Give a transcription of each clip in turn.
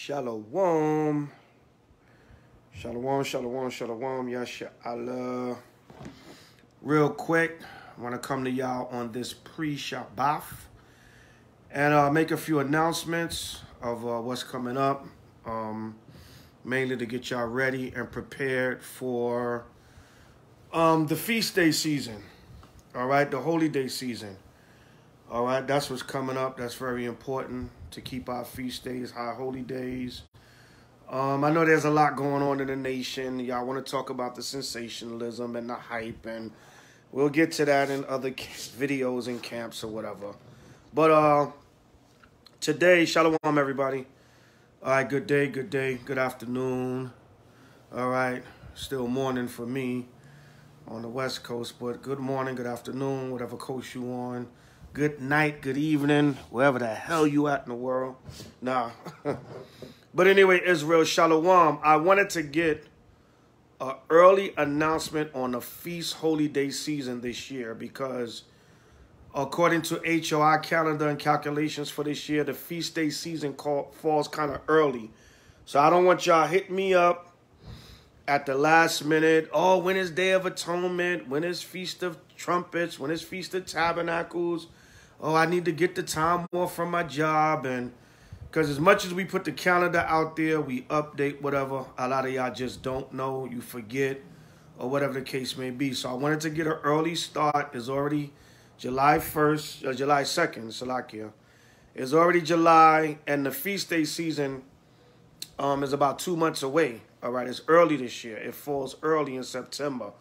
Shalom. Shalom, shalom, shalom. Yasha. Real quick, I want to come to y'all on this pre-Shabbat and make a few announcements of what's coming up, mainly to get y'all ready and prepared for the feast day season. All right, the holy day season. All right, that's what's coming up. That's very important to keep our feast days, high holy days. I know there's a lot going on in the nation. Y'all want to talk about the sensationalism and the hype, and we'll get to that in other videos and camps or whatever. But today, shalom, everybody. All right, good day, good afternoon. All right, still morning for me on the West Coast, but good morning, good afternoon, whatever coast you on. Good night, good evening, wherever the hell you at in the world. Nah. But anyway, Israel, shalom. I wanted to get an early announcement on the feast holy day season this year because according to H.O.I calendar and calculations for this year, the feast day season falls kind of early. So I don't want y'all hit me up at the last minute. Oh, when is Day of Atonement? When is Feast of Trumpets? When is Feast of Tabernacles? Oh, I need to get the time off from my job. And because as much as we put the calendar out there, we update whatever, a lot of y'all just don't know, you forget, or whatever the case may be. So I wanted to get an early start. It's already July 1st, July 2nd, Salakia. It's already July, and the feast day season is about 2 months away. All right, it's early this year. It falls early in September.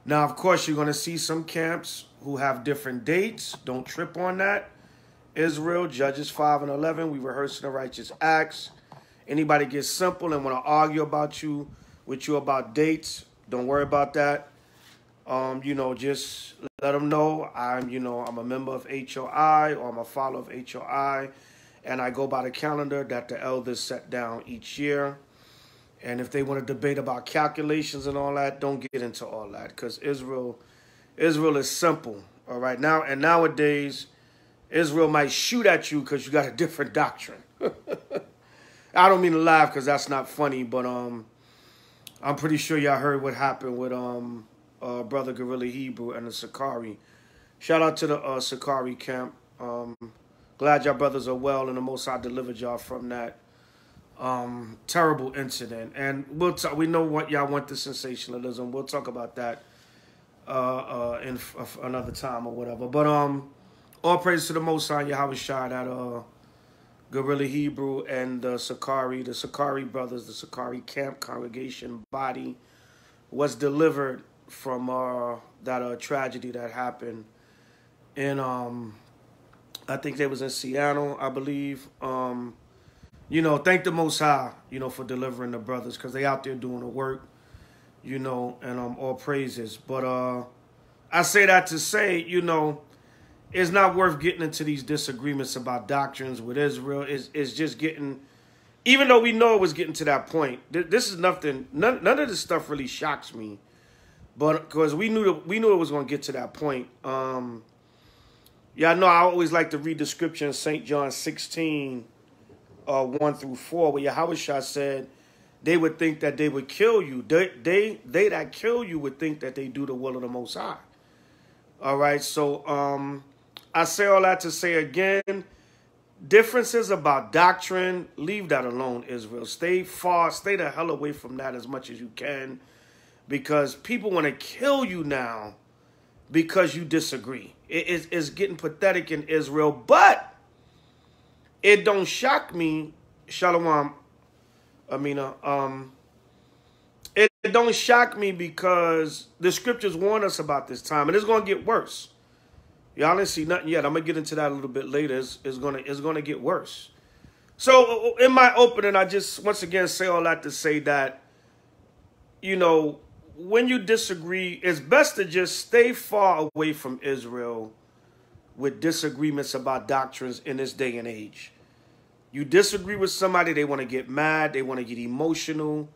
Now, of course, you're going to see some camps who have different dates. Don't trip on that. Israel, Judges 5 and 11, we rehearsing the righteous acts. Anybody gets simple and want to argue with you about dates, don't worry about that. Just let them know I'm a member of H.O.I or I'm a follower of H.O.I, and I go by the calendar that the elders set down each year. And if they want to debate about calculations and all that, don't get into all that, because Israel is simple. All right, nowadays, Israel might shoot at you because you got a different doctrine. I don't mean to laugh because that's not funny, but I'm pretty sure y'all heard what happened with Brother Gorilla Hebrew and the Sakari. Shout out to the Sakari camp. Glad y'all brothers are well and the Most High delivered y'all from that terrible incident. And we know what y'all want, the sensationalism. We'll talk about that in another time or whatever. But all praise to the Most High Yahushua, that Gorilla Hebrew and the Sakari brothers, the Sakari camp congregation body was delivered from that tragedy that happened in I think they was in Seattle, I believe. Thank the Most High, for delivering the brothers, because they out there doing the work, and all praises. But I say that to say, it's not worth getting into these disagreements about doctrines with Israel. It's just getting, even though we know it was getting to that point, this is nothing, none of this stuff really shocks me. But because we knew it was going to get to that point. Yeah, I know I always like to read the scripture in St. John 16, 1 through 4, where Yahushua said they would think that they would kill you. They that kill you would think that they do the will of the Most High. All right, so I say all that to say again, differences about doctrine, leave that alone, Israel. Stay the hell away from that as much as you can, because people want to kill you now because you disagree. It's getting pathetic in Israel, but it don't shock me, Shalom, Amina. It don't shock me because the scriptures warn us about this time, and it's going to get worse. Y'all didn't see nothing yet. I'm going to get into that a little bit later. It's gonna get worse. So in my opening, I just once again say all that to say that, when you disagree, it's best to just stay far away from Israel with disagreements about doctrines in this day and age. You disagree with somebody, they want to get mad, they want to get emotional,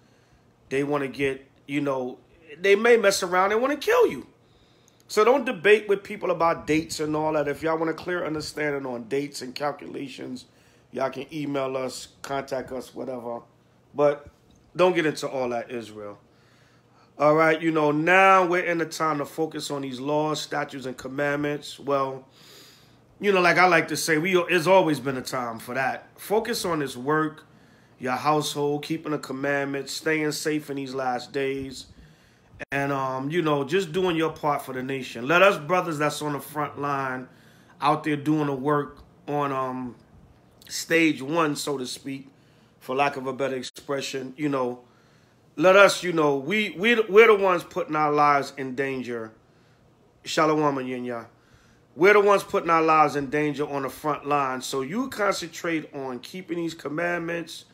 they want to get, they may mess around and want to kill you. So don't debate with people about dates and all that. If y'all want a clear understanding on dates and calculations, Y'all can email us, contact us, whatever. But don't get into all that, Israel. All right, you know, now we're in the time to focus on these laws, statutes, and commandments. Well, you know, like I like to say, it's always been a time for that. Focus on this work, your household, keeping the commandments, staying safe in these last days, and, you know, just doing your part for the nation. Let us brothers that's on the front line out there doing the work on stage one, so to speak, for lack of a better expression, you know, let us, you know, we're the ones putting our lives in danger. Shalom and Yinya. We're the ones putting our lives in danger on the front line. So you concentrate on keeping these commandments,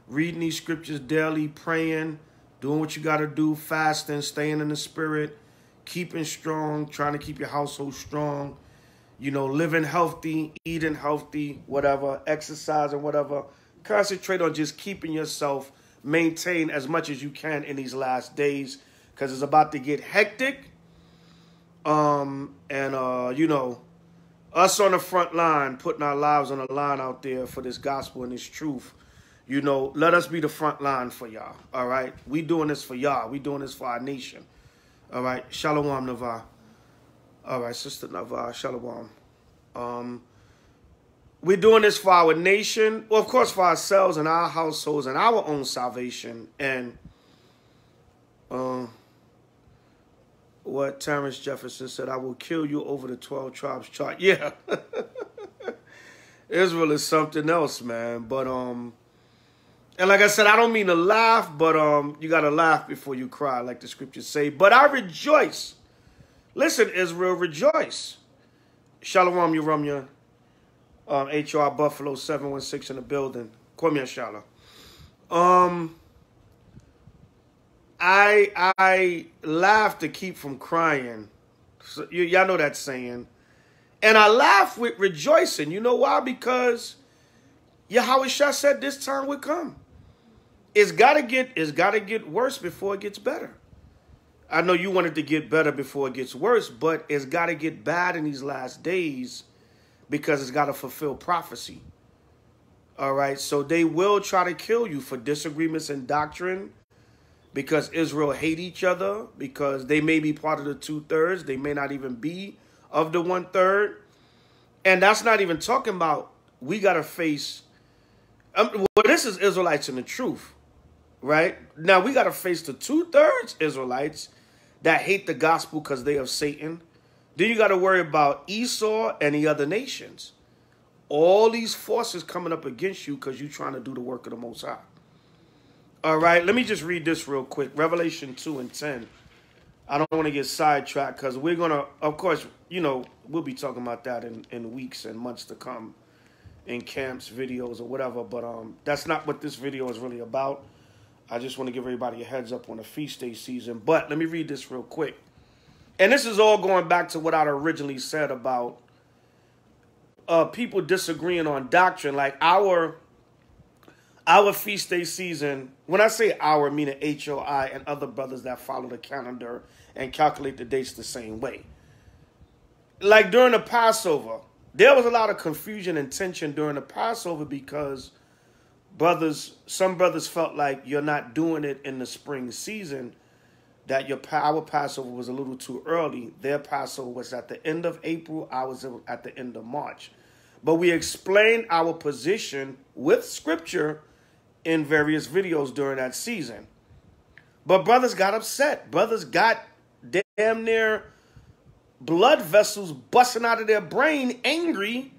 reading these scriptures daily, praying, doing what you got to do, fasting, staying in the spirit, keeping strong, trying to keep your household strong, you know, living healthy, eating healthy, whatever, exercising, whatever. Concentrate on just keeping yourself maintained as much as you can in these last days, because it's about to get hectic. You know, us on the front line, putting our lives on the line out there for this gospel and this truth, you know, let us be the front line for y'all, all right? We doing this for y'all. We doing this for our nation, all right? Shalom, Navar. All right, Sister Navar, shalom. We're doing this for our nation, well, of course, for ourselves and our households and our own salvation. And what Terrence Jefferson said, I will kill you over the 12 tribes chart. Yeah. Israel is something else, man. But, and like I said, I don't mean to laugh, but you got to laugh before you cry, like the scriptures say. But I rejoice. Listen, Israel, rejoice. Shalom, Yerumya. H.O.I. Buffalo 716 in the building. Call me a Shala. I laugh to keep from crying. So, y'all know that saying. And I laugh with rejoicing. You know why? Because Yahweh Shah said this time would come. It's gotta get worse before it gets better. I know you want it to get better before it gets worse, but it's gotta get bad in these last days, because it's got to fulfill prophecy. All right, so they will try to kill you for disagreements in doctrine, because Israel hate each other, because they may be part of the 2/3. They may not even be of the 1/3. And that's not even talking about we got to face. Well, this is Israelites in the truth, right? Now we got to face the 2/3 Israelites that hate the gospel because they of Satan. Then you got to worry about Esau and the other nations. All these forces coming up against you because you're trying to do the work of the Most High. All right, let me just read this real quick. Revelation 2 and 10. I don't want to get sidetracked because we're going to, of course, you know, we'll be talking about that in weeks and months to come in camps, videos, or whatever. But that's not what this video is really about. I just want to give everybody a heads up on the feast day season. But let me read this real quick. And this is all going back to what I originally said about people disagreeing on doctrine. Like our feast day season, when I say our, meaning H.O.I. and other brothers that follow the calendar and calculate the dates the same way. Like during the Passover, there was a lot of confusion and tension during the Passover because some brothers felt like you're not doing it in the spring season, that our Passover was a little too early. Their Passover was at the end of April. Ours at the end of March. But we explained our position with scripture in various videos during that season. But brothers got upset. Brothers got damn near blood vessels busting out of their brain, angry.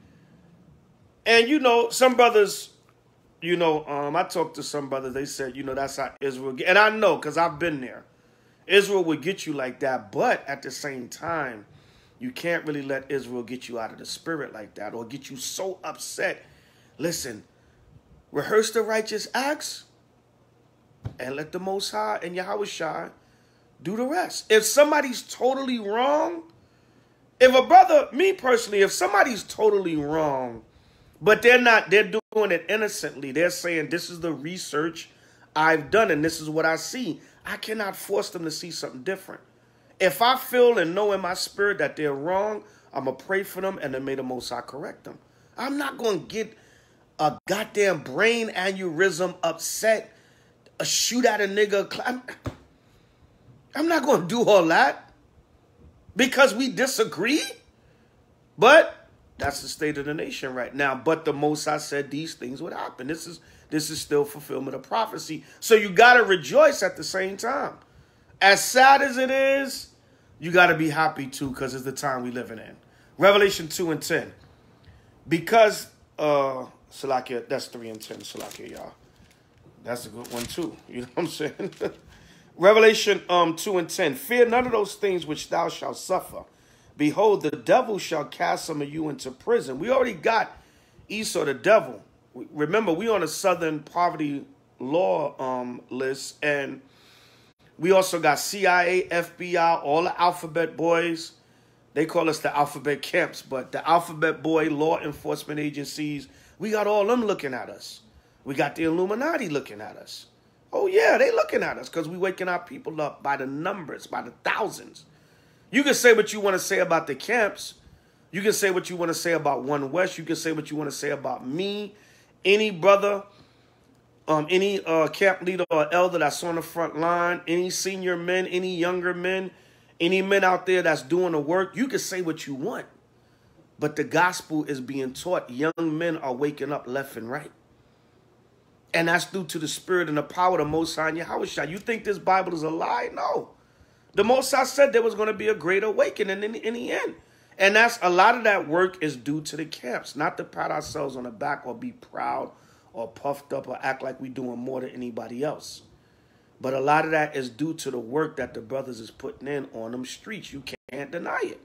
And, you know, some brothers, you know, I talked to some brothers. They said, you know, that's how Israel get. And I know because I've been there. Israel would get you like that, but at the same time, you can't really let Israel get you out of the spirit like that or get you so upset. Listen, rehearse the righteous acts and let the Most High and Yahweh Shai do the rest. If somebody's totally wrong, if a brother, me personally, if somebody's totally wrong, but they're doing it innocently, they're saying this is the research I've done and this is what I see, I cannot force them to see something different. If I feel and know in my spirit that they're wrong, I'm going to pray for them and then may the Most High correct them. I'm not going to get a goddamn brain aneurysm, upset, a shoot at a nigga. I'm not going to do all that because we disagree. But that's the state of the nation right now. But the Most High said these things would happen. This is still fulfillment of prophecy. So you got to rejoice at the same time. As sad as it is, you got to be happy too, because it's the time we living in. Revelation 2:10. Because, Salakia, that's 3 and 10, Salakia, y'all. That's a good one too. You know what I'm saying? Revelation 2 and 10. Fear none of those things which thou shalt suffer. Behold, the devil shall cast some of you into prison. We already got Esau the devil. Remember, we on a Southern poverty law list, and we also got CIA, FBI, all the alphabet boys. They call us the alphabet camps, but the alphabet boy law enforcement agencies, we got all them looking at us. We got the Illuminati looking at us. Oh, yeah, they looking at us because we waking our people up by the numbers, by the thousands. You can say what you want to say about the camps. You can say what you want to say about One West. You can say what you want to say about me, any brother, any camp leader or elder that's on the front line, any senior men, any younger men, any men out there that's doing the work. You can say what you want. But the gospel is being taught. Young men are waking up left and right. And that's due to the spirit and the power of the Most High and Yahweh. You think this Bible is a lie? No. The Most High said there was going to be a great awakening in the end. And that's a lot of that work is due to the camps. Not to pat ourselves on the back or be proud or puffed up or act like we're doing more than anybody else. But a lot of that is due to the work that the brothers is putting in on them streets. You can't deny it.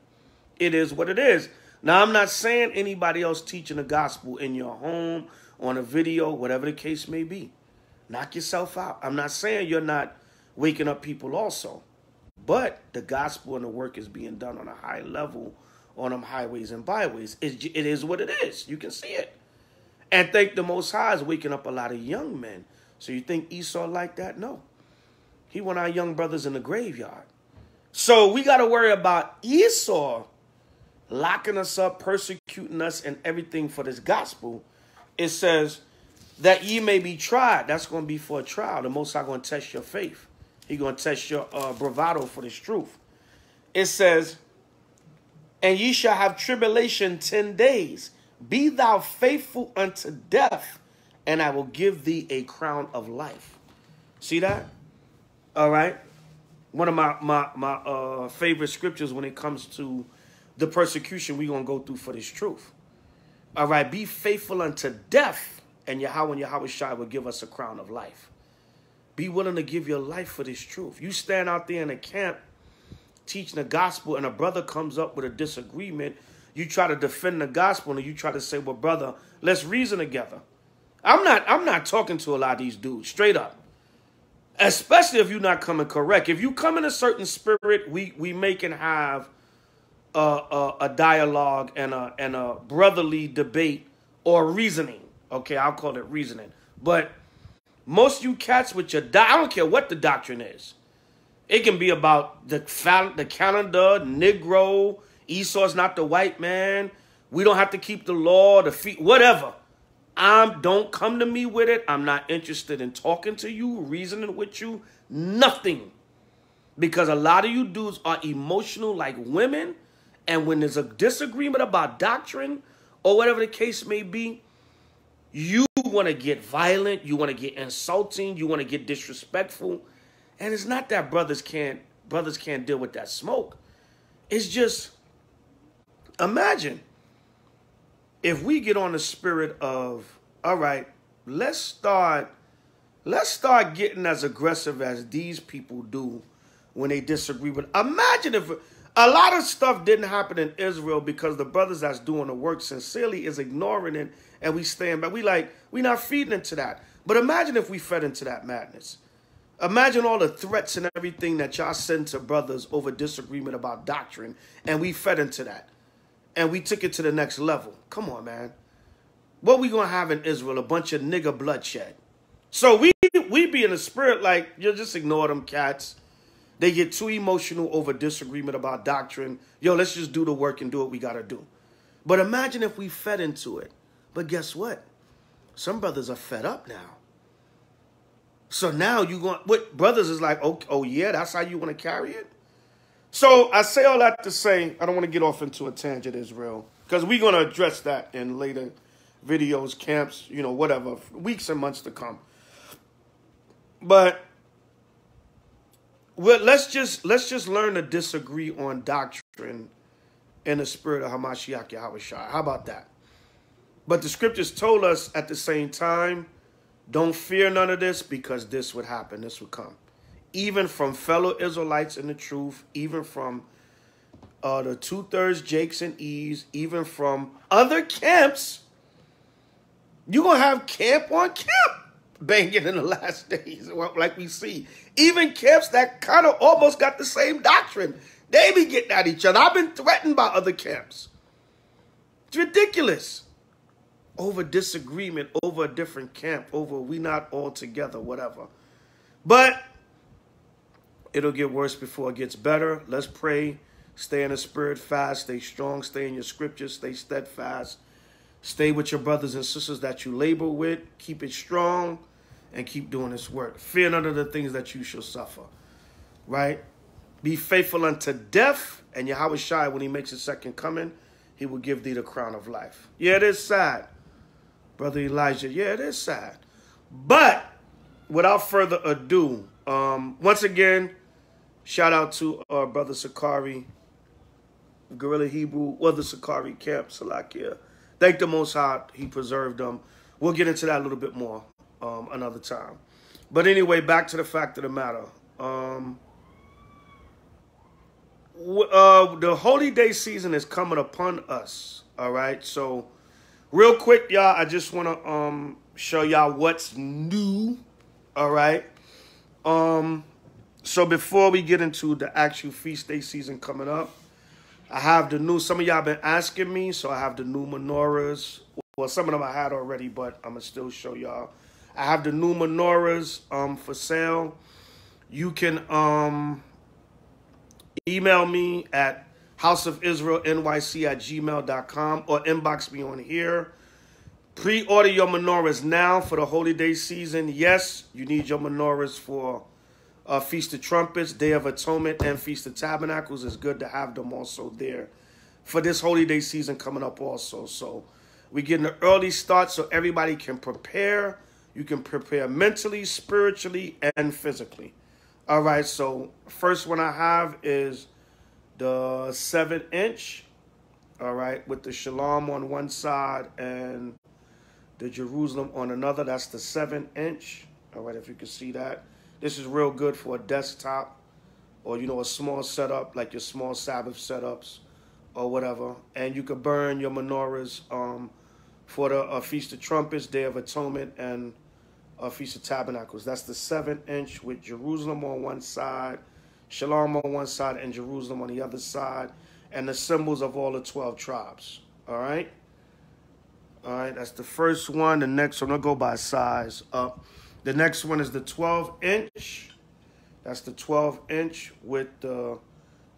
It is what it is. Now, I'm not saying anybody else teaching the gospel in your home, on a video, whatever the case may be. Knock yourself out. I'm not saying you're not waking up people also. But the gospel and the work is being done on a high level on them highways and byways. It is what it is. You can see it. And thank the Most High is waking up a lot of young men. So you think Esau like that? No. He want our young brothers in the graveyard. So we got to worry about Esau locking us up, persecuting us, and everything for this gospel. It says that ye may be tried. That's going to be for a trial. The Most High going to test your faith. He's going to test your bravado for this truth. It says, and ye shall have tribulation 10 days. Be thou faithful unto death, and I will give thee a crown of life. See that? All right. One of my favorite scriptures when it comes to the persecution we're going to go through for this truth. All right. Be faithful unto death, and Yahweh and Yahweh Shai will give us a crown of life. Be willing to give your life for this truth. You stand out there in a camp teaching the gospel, and a brother comes up with a disagreement. You try to defend the gospel, and you try to say, well, brother, let's reason together. I'm not talking to a lot of these dudes, straight up. Especially if you're not coming correct. If you come in a certain spirit, we make and have a dialogue and a brotherly debate or reasoning. Okay, I'll call it reasoning. But most of you cats with your I don't care what the doctrine is. It can be about the calendar, Negro, Esau's not the white man. We don't have to keep the law, the feet, whatever. Don't come to me with it. I'm not interested in talking to you, reasoning with you, nothing. Because a lot of you dudes are emotional like women. And when there's a disagreement about doctrine or whatever the case may be, you want to get violent. You want to get insulting. You want to get disrespectful. And it's not that brothers can't deal with that smoke. It's just, imagine if we get on the spirit of, all right, let's start getting as aggressive as these people do when they disagree with. Imagine if a lot of stuff didn't happen in Israel because the brothers that's doing the work sincerely is ignoring it, and we stand back. We not feeding into that. But imagine if we fed into that madness. Imagine all the threats and everything that y'all send to brothers over disagreement about doctrine, and we fed into that. And we took it to the next level. Come on, man. What we going to have in Israel? A bunch of nigger bloodshed. So we be in the spirit like, you just ignore them cats. They get too emotional over disagreement about doctrine. Yo, let's just do the work and do what we got to do. But imagine if we fed into it. But guess what? Some brothers are fed up now. So now you going, what brothers is like, oh yeah, that's how you want to carry it? So I say all that to say, I don't want to get off into a tangent, Israel, because we're going to address that in later videos, camps, you know, whatever, weeks and months to come. But let's just learn to disagree on doctrine in the spirit of Hamashiach Yahushua. How about that? But the scriptures told us at the same time, don't fear none of this, because this would happen, this would come. Even from fellow Israelites in the truth, even from the 2/3 Jakes and Eves, even from other camps, you're going to have camp on camp banging in the last days, like we see. Even camps that kind of almost got the same doctrine, they be getting at each other. I've been threatened by other camps. It's ridiculous. Over disagreement, over a different camp, over we not all together, whatever. But it'll get worse before it gets better. Let's pray. Stay in the spirit, fast, stay strong, stay in your scriptures, stay steadfast. Stay with your brothers and sisters that you labor with. Keep it strong and keep doing this work. Fear none of the things that you shall suffer. Right? Be faithful unto death, and Yahushua, when he makes his second coming, he will give thee the crown of life. Yeah, it is sad, Brother Elijah. Yeah, it is sad. But without further ado, once again, shout out to Brother Sakari, Guerrilla Hebrew, or the Sakari camp, Salakia. Thank the Most High, he preserved them. We'll get into that a little bit more another time. But anyway, back to the fact of the matter. The holy day season is coming upon us. All right, so real quick, y'all, I just want to show y'all what's new. All right. So before we get into the actual feast day season coming up, I have the new, some of y'all been asking me, so I have the new menorahs. Well, some of them I had already, but I'm going to still show y'all. I have the new menorahs for sale. You can email me at houseofisraelnyc@gmail.com or inbox me on here. Pre-order your menorahs now for the holy day season. Yes, you need your menorahs for Feast of Trumpets, Day of Atonement, and Feast of Tabernacles. It's good to have them also there for this holy day season coming up also. So we're getting an early start so everybody can prepare. You can prepare mentally, spiritually, and physically. All right, so first one I have is the 7-inch, all right, with the Shalom on one side and the Jerusalem on another. That's the 7-inch. All right, if you can see that. This is real good for a desktop or, you know, a small setup, like your small Sabbath setups or whatever. And you could burn your menorahs for the Feast of Trumpets, Day of Atonement, and Feast of Tabernacles. That's the 7-inch with Jerusalem on one side, Shalom on one side, and Jerusalem on the other side, and the symbols of all the 12 tribes. All right? All right, that's the first one. The next one, I'll go by size up. The next one is the 12-inch. That's the 12-inch with the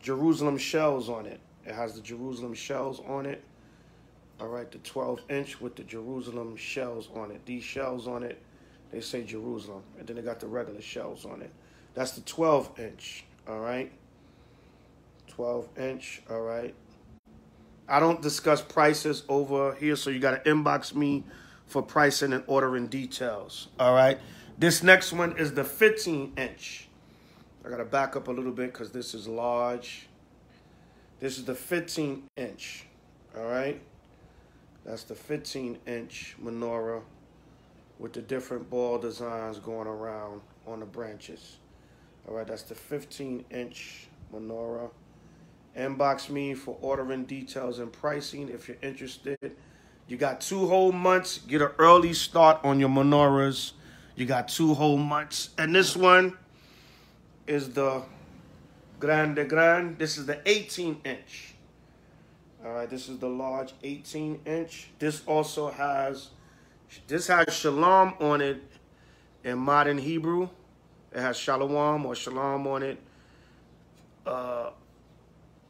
Jerusalem shells on it. It has the Jerusalem shells on it. All right, the 12-inch with the Jerusalem shells on it. These shells on it, they say Jerusalem. And then they got the regular shells on it. That's the 12-inch, all right? 12-inch, all right? I don't discuss prices over here, so you got to inbox me for pricing and ordering details, all right? This next one is the 15-inch. I got to back up a little bit because this is large. This is the 15-inch, all right? That's the 15-inch menorah with the different ball designs going around on the branches. All right, that's the 15-inch menorah. Inbox me for ordering details and pricing if you're interested. You got 2 whole months. Get an early start on your menorahs. You got 2 whole months. And this one is the Grande. This is the 18-inch. All right, this is the large 18-inch. This also has, Shalom on it in modern Hebrew. It has Shalom or Shalom on it.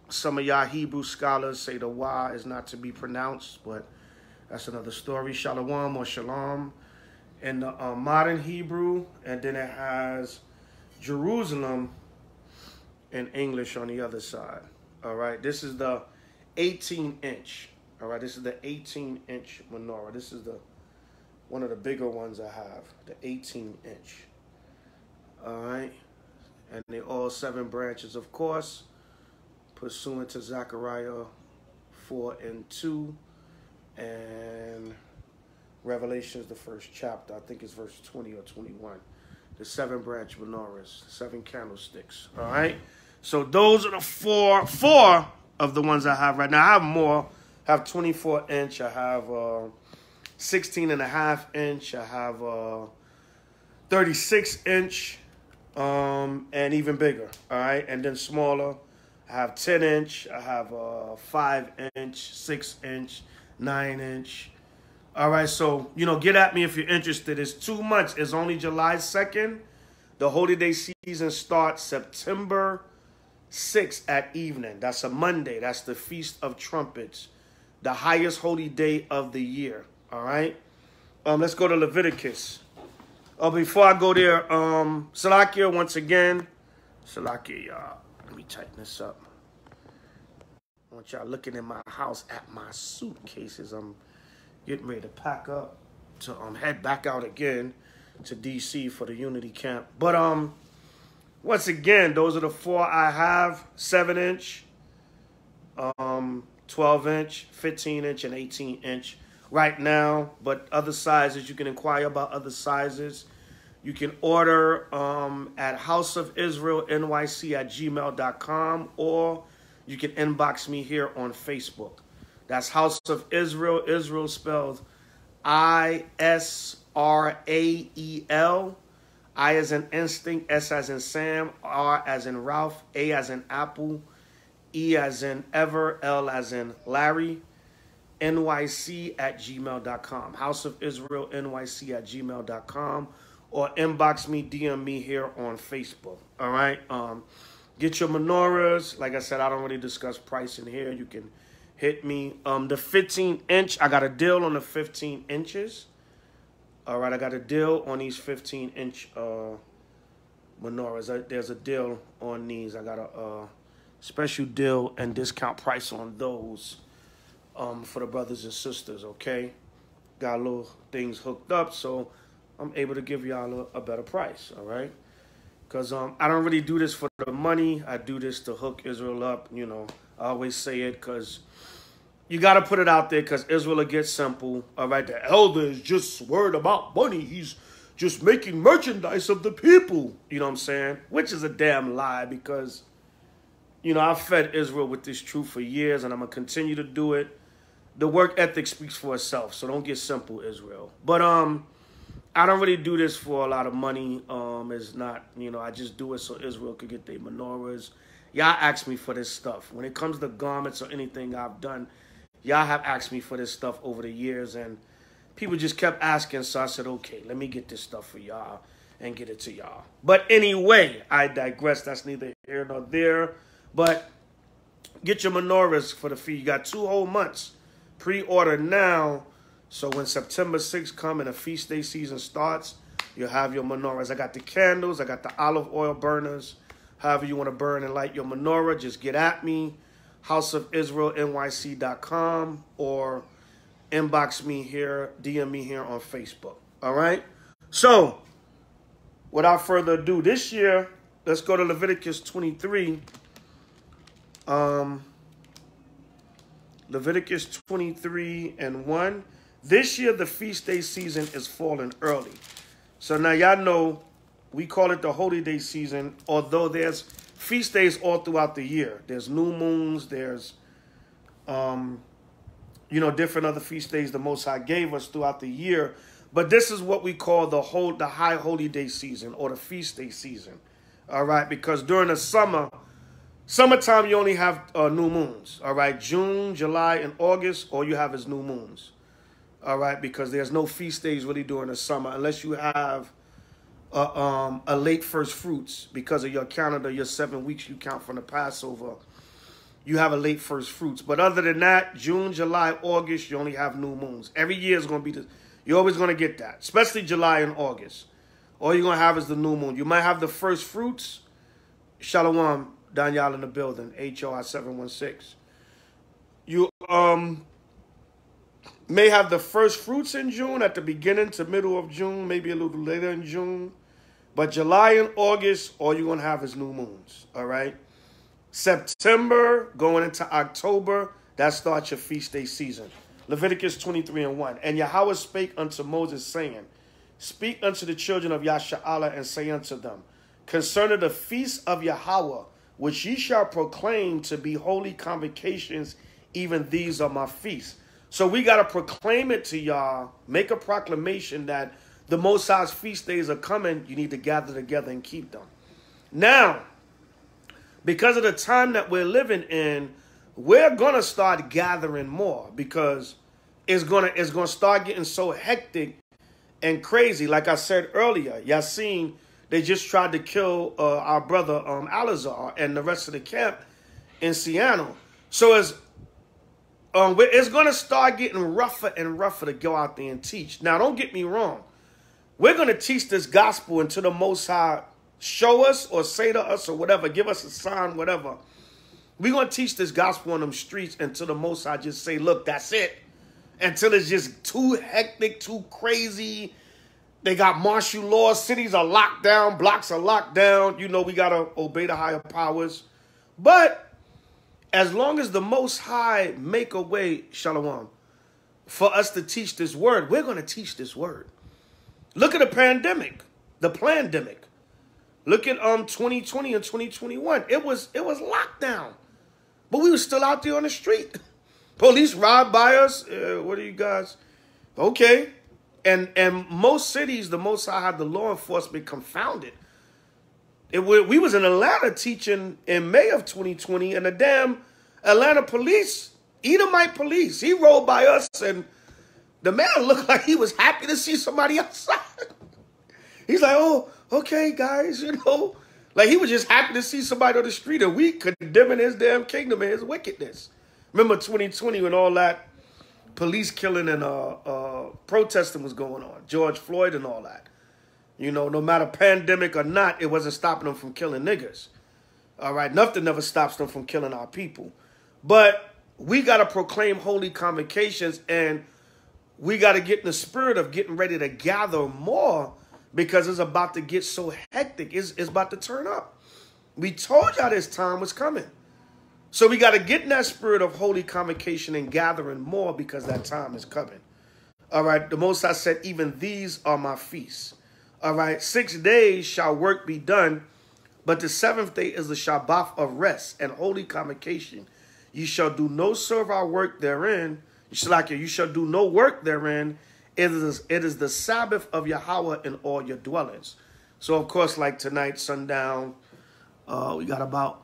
Some of y'all Hebrew scholars say the Y is not to be pronounced, but That's another story. Shalom or Shalom in the modern Hebrew. And then it has Jerusalem in English on the other side. All right. This is the 18-inch. All right. This is the 18-inch menorah. This is one of the bigger ones I have. The 18-inch. All right. And they're all 7 branches, of course, pursuant to Zechariah 4:2 and Revelations, the 1st chapter. I think it's verse 20 or 21. The 7 branch menorahs, 7 candlesticks. All right. So those are the four of the ones I have right now. I have more. I have 24-inch. I have 16.5-inch. I have 36-inch. And even bigger, all right? And then smaller, I have 10-inch, I have 5-inch, 6-inch, 9-inch. All right, so, get at me if you're interested. It's 2 months. It's only July 2nd. The Holy Day season starts September 6th at evening. That's a Monday. That's the Feast of Trumpets, the highest holy day of the year, all right? Let's go to Leviticus. Before I go there, Salakia, once again. Salakia, y'all. Let me tighten this up. I want y'all looking in my house at my suitcases. I'm getting ready to pack up to head back out again to D.C. for the Unity Camp. But once again, those are the 4 I have. 7-inch, 12-inch, 15-inch, and 18-inch. Right now, but other sizes, you can inquire about other sizes. You can order at houseofisraelnyc@gmail.com, or you can inbox me here on Facebook. That's House of Israel, Israel spelled I-S-R-A-E-L. I as in instinct, S as in Sam, R as in Ralph, A as in Apple, E as in Ever, L as in Larry. NYC@gmail.com. House of Israel NYC@gmail.com, or inbox me, DM me here on Facebook. All right. Get your menorahs. Like I said, I don't really discuss price in here. You can hit me. The 15-inch, I got a deal on the 15 inches. All right, I got a deal on these 15-inch menorahs. There's a deal on these. I got a special deal and discount price on those. For the brothers and sisters, okay? Got little things hooked up, so I'm able to give y'all a better price, all right? Because I don't really do this for the money. I do this to hook Israel up, I always say it because you got to put it out there because Israel will get simple, all right? The elder is just worried about money. He's just making merchandise of the people, you know what I'm saying? Which is a damn lie because, I've fed Israel with this truth for years, and I'm going to continue to do it. The work ethic speaks for itself, so don't get simple, Israel. But I don't really do this for a lot of money. It's not, I just do it so Israel could get their menorahs. Y'all ask me for this stuff. When it comes to garments or anything I've done, y'all have asked me for this stuff over the years, and people just kept asking, so I said, okay, let me get this stuff for y'all and get it to y'all. But anyway, I digress. That's neither here nor there. But get your menorahs for the fee. You got 2 whole months. Pre-order now, so when September 6th comes and the feast day season starts, you'll have your menorahs. I got the candles. I got the olive oil burners. However you want to burn and light your menorah, just get at me, houseofisraelnyc.com, or inbox me here, DM me here on Facebook. All right? So, without further ado, this year, let's go to Leviticus 23. Leviticus 23:1. This year, the feast day season is falling early. So now y'all know we call it the holy day season, although there's feast days all throughout the year. There's new moons. There's, different other feast days the Most High gave us throughout the year. But this is what we call the high holy day season or the feast day season. All right, because during the summertime, you only have new moons, all right? June, July, and August, all you have is new moons, all right? Because there's no feast days really during the summer unless you have a late first fruits because of your calendar, your 7 weeks you count from the Passover you have a late first fruits. But other than that, June, July, August, you only have new moons. Every year is going to be this. You're always going to get that, especially July and August. All you're going to have is the new moon. You might have the first fruits. Shalom, Daniel in the building, H.O.I 716. You may have the first fruits in June at the beginning to middle of June, maybe a little later in June. But July and August, all you're going to have is new moons, all right? September going into October, that starts your feast day season. Leviticus 23:1. And Yahweh spake unto Moses, saying, Speak unto the children of Yasha'Allah and say unto them, concerning the feast of Yahweh, which ye shall proclaim to be holy convocations, even these are my feasts. So we got to proclaim it to y'all, make a proclamation that the Most High's feast days are coming. You need to gather together and keep them. Now, because of the time that we're living in, we're going to start gathering more because it's going to start getting so hectic and crazy. Like I said earlier, y'all seen they just tried to kill our brother Alazar and the rest of the camp in Seattle. So it's going to start getting rougher and rougher to go out there and teach. Now, don't get me wrong. We're going to teach this gospel until the Most High show us or say to us or whatever, give us a sign, whatever. We're going to teach this gospel on them streets until the Most High just say, look, that's it. Until it's just too hectic, too crazy. They got martial law. Cities are locked down. Blocks are locked down. You know, we got to obey the higher powers. But as long as the Most High make a way, Shalom, for us to teach this word, we're going to teach this word. Look at the pandemic, the plandemic. Look at 2020 and 2021. It was locked down. But we were still out there on the street. Police robbed by us. What are you guys? Okay. And most cities, the Most High had the law enforcement confounded. We was in Atlanta teaching in May of 2020, and the damn Atlanta police, Edomite police, he rolled by us, and the man looked like he was happy to see somebody outside. He's like, oh, okay, guys, you know. Like, he was just happy to see somebody on the street, and we condemning his damn kingdom and his wickedness. Remember 2020 when all that police killing and protesting was going on, George Floyd and all that. You know, no matter pandemic or not, it wasn't stopping them from killing niggas. All right, nothing never stops them from killing our people. But we got to proclaim holy convocations, and we got to get in the spirit of getting ready to gather more because it's about to get so hectic. It's about to turn up. We told y'all this time was coming. So we got to get in that spirit of holy convocation and gathering more because that time is coming. All right, the Most High said, even these are my feasts. All right, 6 days shall work be done, but the seventh day is the Shabbat of rest and holy convocation. You shall do no servile work therein. You shall do no work therein. It is the Sabbath of Yahweh in all your dwellings. So, of course, like tonight, sundown, we got about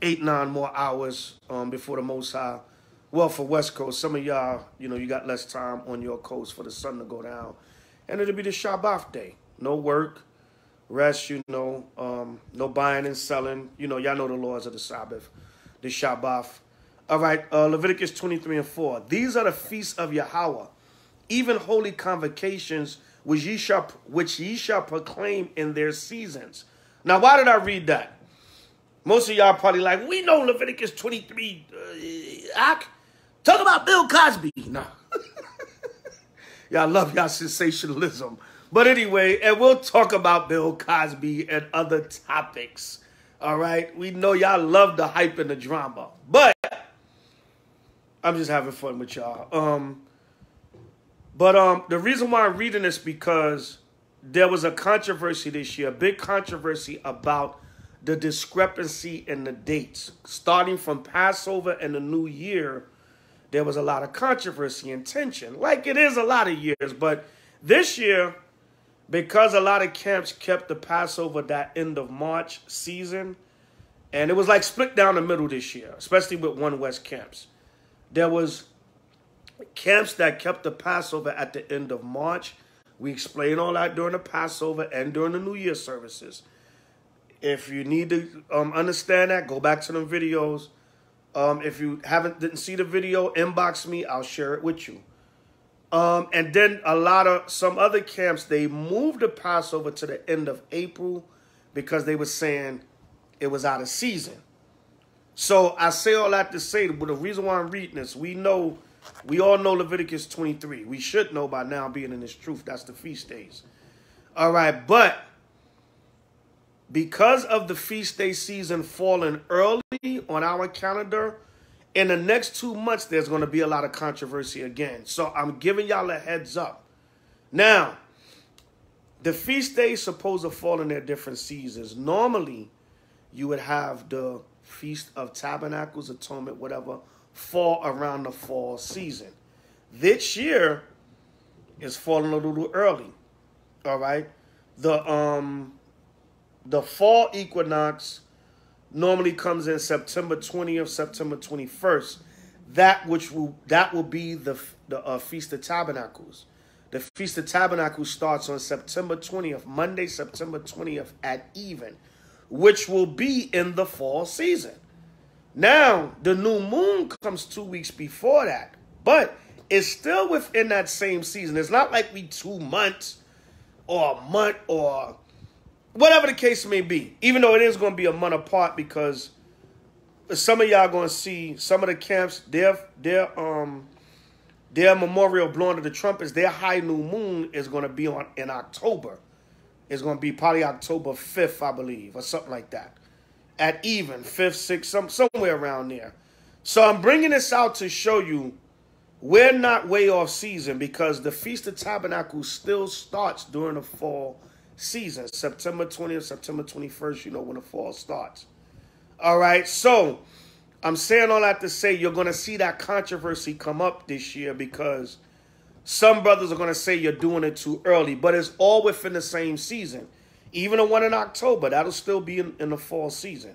8-9 more hours before the Most High. Well, for West Coast, some of y'all, you know, you got less time on your coast for the sun to go down. And it'll be the Shabbat day. No work, rest, you know, no buying and selling. You know, y'all know the laws of the Sabbath, the Shabbat. All right, Leviticus 23:4. These are the feasts of Yahweh, even holy convocations, which ye shall proclaim in their seasons. Now, why did I read that? Most of y'all probably like, we know Leviticus 23. Talk about Bill Cosby. No. Y'all love y'all sensationalism. But anyway, and we'll talk about Bill Cosby and other topics. All right? We know y'all love the hype and the drama. But I'm just having fun with y'all. But the reason why I'm reading this because there was a controversy this year, a big controversy about the discrepancy in the dates. Starting from Passover and the New Year, there was a lot of controversy and tension, like it is a lot of years. But this year, because a lot of camps kept the Passover that end of March season, and it was like split down the middle this year, especially with One West camps. There was camps that kept the Passover at the end of March. We explained all that during the Passover and during the New Year services. If you need to understand that, go back to them videos. If you didn't see the video, inbox me. I'll share it with you. And then some other camps, they moved the Passover to the end of April because they were saying it was out of season. So I say all that to say, but the reason why I'm reading this, we all know Leviticus 23. We should know by now, being in this truth. That's the feast days. All right, but because of the feast day season falling early on our calendar, in the next 2 months, there's going to be a lot of controversy again. So I'm giving y'all a heads up. Now, the feast days supposed to fall in their different seasons. Normally, you would have the Feast of Tabernacles, Atonement, whatever, fall around the fall season. This year is falling a little early. All right. The fall equinox normally comes in September 20th, September 21st. That will be the Feast of Tabernacles. The Feast of Tabernacles starts on September 20th, Monday, September 20th at even, which will be in the fall season. Now, the new moon comes 2 weeks before that, but it's still within that same season. It's not like we 2 months or a month or whatever the case may be, even though it is going to be a month apart, because some of y'all going to see some of the camps, their memorial blowing of the trumpets, their high new moon is going to be in October. It's going to be probably October 5th, I believe, or something like that. At even, 5th, 6th, somewhere around there. So I'm bringing this out to show you we're not way off season, because the Feast of Tabernacles still starts during the fall season. September 20th, September 21st, you know when the fall starts. All right, so I'm saying all that to say you're going to see that controversy come up this year, because some brothers are going to say you're doing it too early, but it's all within the same season. Even the one in October, that'll still be in the fall season.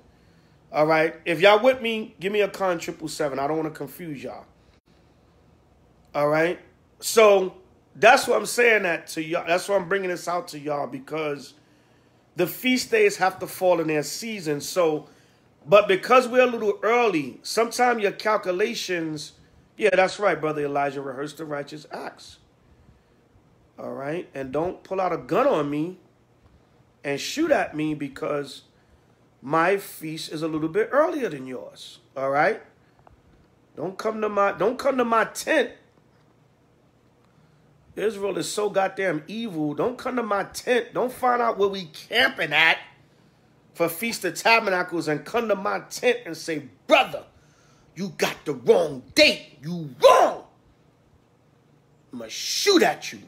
All right, if y'all with me, give me a con 777. I don't want to confuse y'all. All right, so that's what I'm saying that to y'all. That's why I'm bringing this out to y'all, because the feast days have to fall in their season. So, but because we're a little early, sometimes your calculations, yeah, that's right, Brother Elijah, rehearse the righteous acts. All right, and don't pull out a gun on me and shoot at me because my feast is a little bit earlier than yours. All right, don't come to my tent. Israel is so goddamn evil. Don't come to my tent. Don't find out where we camping at for Feast of Tabernacles and come to my tent and say, brother, you got the wrong date. You wrong. I'm going to shoot at you.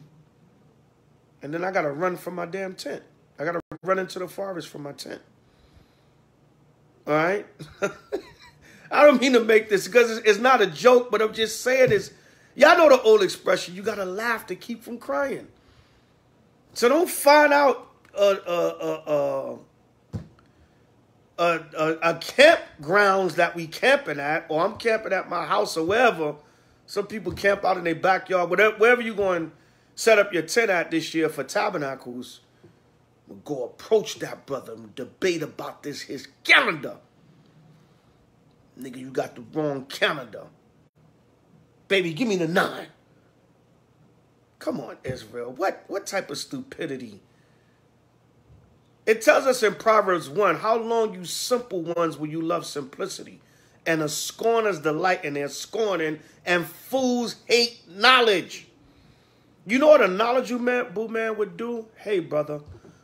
And then I got to run from my damn tent. I got to run into the forest from my tent. All right? I don't mean to make this, because it's not a joke, but I'm just saying this. Y'all know the old expression, you got to laugh to keep from crying. So don't find out a campgrounds that we camping at, or I'm camping at my house or wherever. Some people camp out in their backyard. Wherever you're going to set up your tent at this year for Tabernacles, we'll go approach that brother and debate about his calendar. Nigga, you got the wrong calendar. Baby, give me the 9. Come on, Israel. What type of stupidity? It tells us in Proverbs 1, how long, you simple ones, will you love simplicity? And a scorner's delight in their scorning, and fools hate knowledge. You know what a knowledgeable man would do? Hey, brother,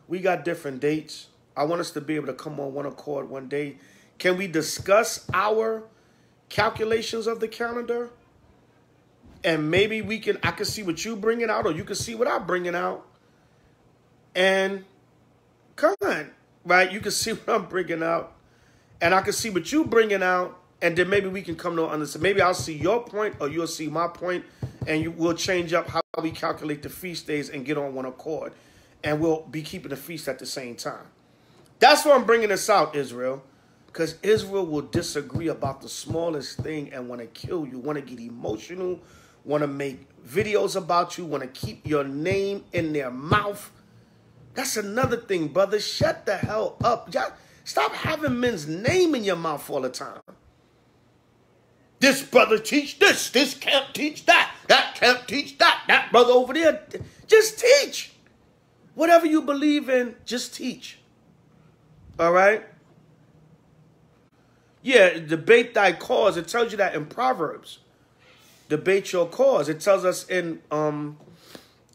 we got different dates. I want us to be able to come on one accord one day. Can we discuss our calculations of the calendar? And maybe I can see what you bringing out, or you can see what I'm bringing out. And come on, right? You can see what I'm bringing out, and I can see what you bringing out, and then maybe we can come to an understanding. Maybe I'll see your point, or you'll see my point, and we'll change up how we calculate the feast days and get on one accord, and we'll be keeping the feast at the same time. That's why I'm bringing this out, Israel, because Israel will disagree about the smallest thing and want to kill you, want to get emotional, want to make videos about you, want to keep your name in their mouth. That's another thing, brother. Shut the hell up. Stop having men's name in your mouth all the time. This brother teach this. This camp teach that. That camp teach that. That brother over there. Just teach. Whatever you believe in, just teach. All right? Yeah, debate thy cause. It tells you that in Proverbs. Debate your cause. It tells us in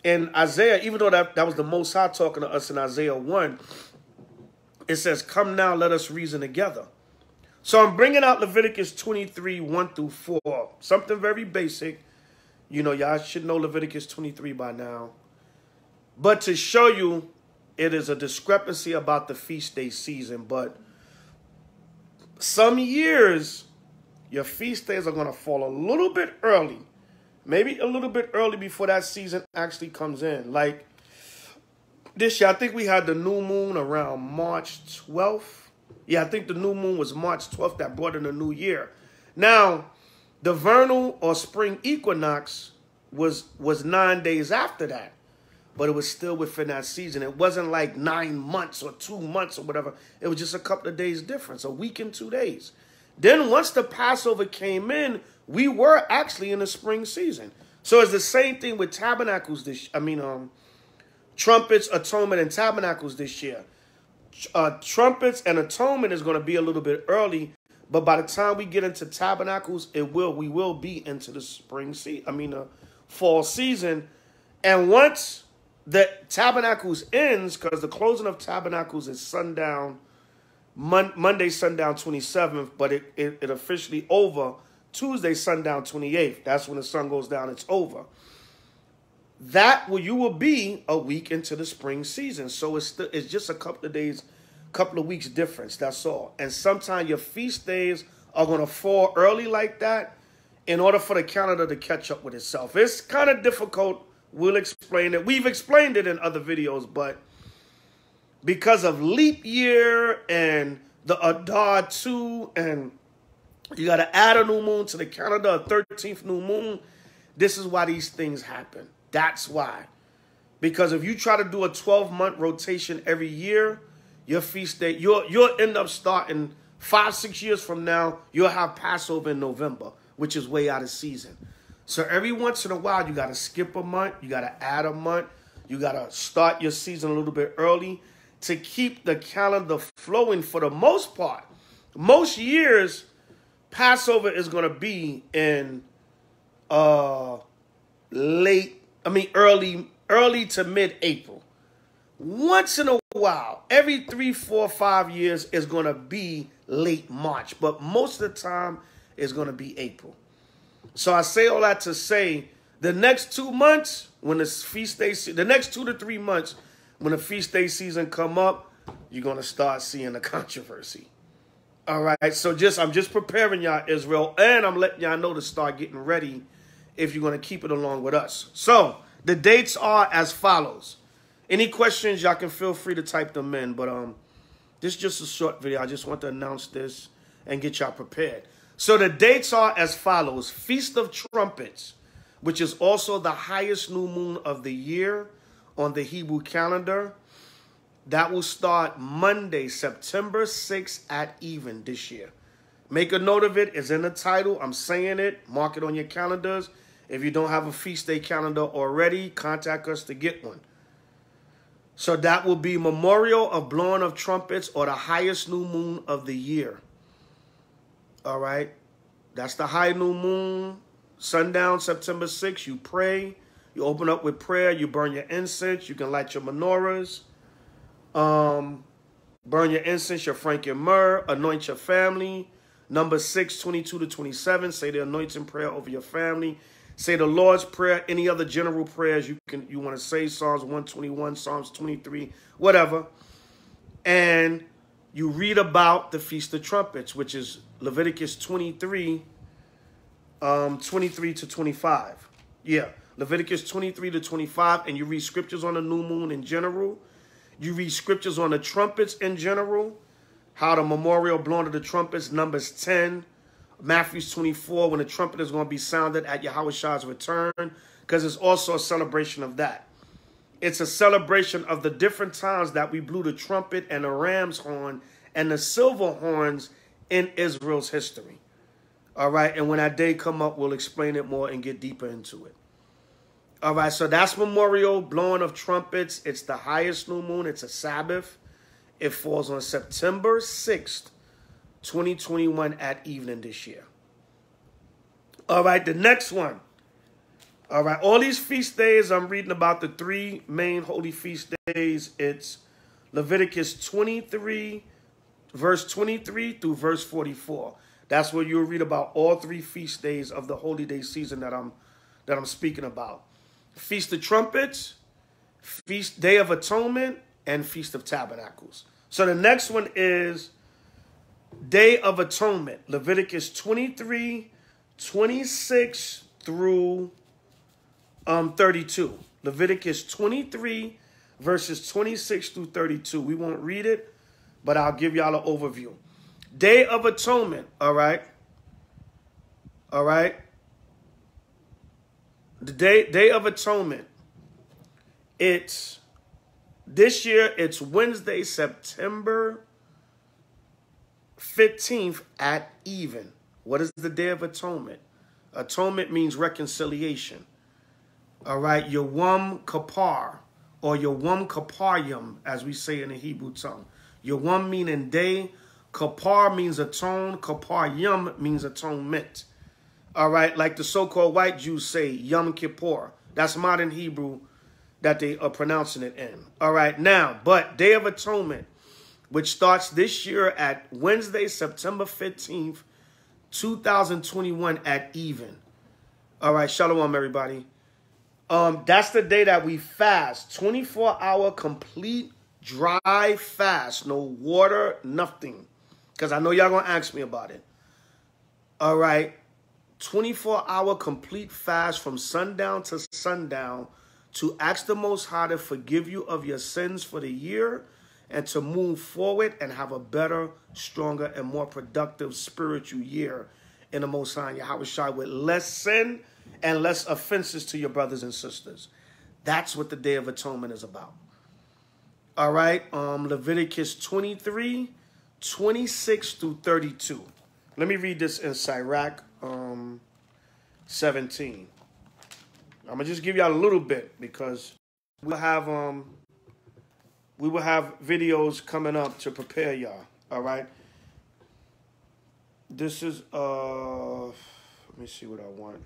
Isaiah, even though that was the Most High talking to us in Isaiah 1, it says, come now, let us reason together. So I'm bringing out Leviticus 23, 1 through 4. Something very basic. You know, y'all should know Leviticus 23 by now. But to show you, it is a discrepancy about the feast day season. But some years, your feast days are going to fall a little bit early. Maybe a little bit early before that season actually comes in. Like this year, I think we had the new moon around March 12th. Yeah, I think the new moon was March 12th that brought in the new year. Now, the vernal or spring equinox was 9 days after that. But it was still within that season. It wasn't like 9 months or 2 months or whatever. It was just a couple of days difference, a week and 2 days. Then once the Passover came in, we were actually in the spring season. So it's the same thing with tabernacles trumpets, atonement, and tabernacles this year. Trumpets and atonement is going to be a little bit early, but by the time we get into tabernacles, we will be into the the fall season. And once the tabernacles ends, because the closing of tabernacles is sundown, Monday sundown 27th, but it officially over Tuesday sundown 28th. That's when the sun goes down. It's over. You will be a week into the spring season. So it's just a couple of days, couple of weeks difference. That's all. And sometimes your feast days are going to fall early like that in order for the calendar to catch up with itself. It's kind of difficult. We'll explain it. We've explained it in other videos, but because of leap year and the Adar 2, and you got to add a new moon to the calendar, a 13th new moon, this is why these things happen. That's why. Because if you try to do a 12-month rotation every year, your feast day, you'll end up starting 5-6 years from now, you'll have Passover in November, which is way out of season. So every once in a while, you got to skip a month. You got to add a month. You got to start your season a little bit early to keep the calendar flowing for the most part. Most years, Passover is going to be in early to mid-April. Once in a while, every 3, 4, 5 years is going to be late March. But most of the time, it's going to be April. So I say all that to say, the next 2 months, when the feast day, the next 2 to 3 months, when the feast day season come up, you're going to start seeing the controversy. All right, so I'm just preparing y'all, Israel, and I'm letting y'all know to start getting ready if you're going to keep it along with us. So the dates are as follows. Any questions, y'all can feel free to type them in, but this is just a short video. I just want to announce this and get y'all prepared. So the dates are as follows. Feast of Trumpets, which is also the highest new moon of the year on the Hebrew calendar. That will start Monday, September 6th at even this year. Make a note of it. It's in the title. I'm saying it. Mark it on your calendars. If you don't have a feast day calendar already, contact us to get one. So that will be memorial of blowing of trumpets, or the highest new moon of the year. All right. That's the high new moon. Sundown, September 6th. You pray. You open up with prayer. You burn your incense. You can light your menorahs. Burn your incense, your frank and myrrh. Anoint your family. Number 6, 22 to 27. Say the anointing prayer over your family. Say the Lord's Prayer. Any other general prayers you want to say. Psalms 121, Psalms 23, whatever. And you read about the Feast of Trumpets, which is Leviticus 23, 23 to 25. Yeah, Leviticus 23 to 25. And you read scriptures on the new moon in general. You read scriptures on the trumpets in general. How the memorial blowing of the trumpets, Numbers 10. Matthew 24, when the trumpet is going to be sounded at Yahweh's return. Because it's also a celebration of that. It's a celebration of the different times that we blew the trumpet and the ram's horn and the silver horns in Israel's history. All right, and when that day come up, we'll explain it more and get deeper into it. All right, so that's memorial, blowing of trumpets. It's the highest new moon. It's a Sabbath. It falls on September 6th, 2021 at evening this year. All right, the next one. All right, all these feast days, I'm reading about the three main holy feast days. It's Leviticus 23, verse 23 through verse 44. That's where you'll read about all three feast days of the holy day season that I'm speaking about. Feast of Trumpets, Feast Day of Atonement, and Feast of Tabernacles. So the next one is Day of Atonement, Leviticus 23, 26 through 32. Leviticus 23, verses 26 through 32. We won't read it, but I'll give y'all an overview. Day of Atonement, all right? All right? The Day of Atonement, it's, this year, it's Wednesday, September 15th at even. What is the Day of Atonement? Atonement means reconciliation. All right, Yom Kippur, or Yom Kippurim, as we say in the Hebrew tongue. Yom meaning day, Kippur means atone, Kippurim means atonement. All right, like the so-called white Jews say, Yom Kippur. That's modern Hebrew that they are pronouncing it in. All right, now, but Day of Atonement, which starts this year at Wednesday, September 15th, 2021 at even. All right, shalom, everybody. That's the day that we fast. 24-hour complete dry fast. No water, nothing. Because I know y'all going to ask me about it. All right. 24-hour complete fast from sundown to sundown to ask the Most High to forgive you of your sins for the year and to move forward and have a better, stronger, and more productive spiritual year in the Most High Yahweh with less sin and less offenses to your brothers and sisters. That's what the Day of Atonement is about. All right, Leviticus 23, 26 through 32. Let me read this in Sirach 17. I'm gonna just give y'all a little bit because we'll have videos coming up to prepare y'all. All right. This is let me see what I want.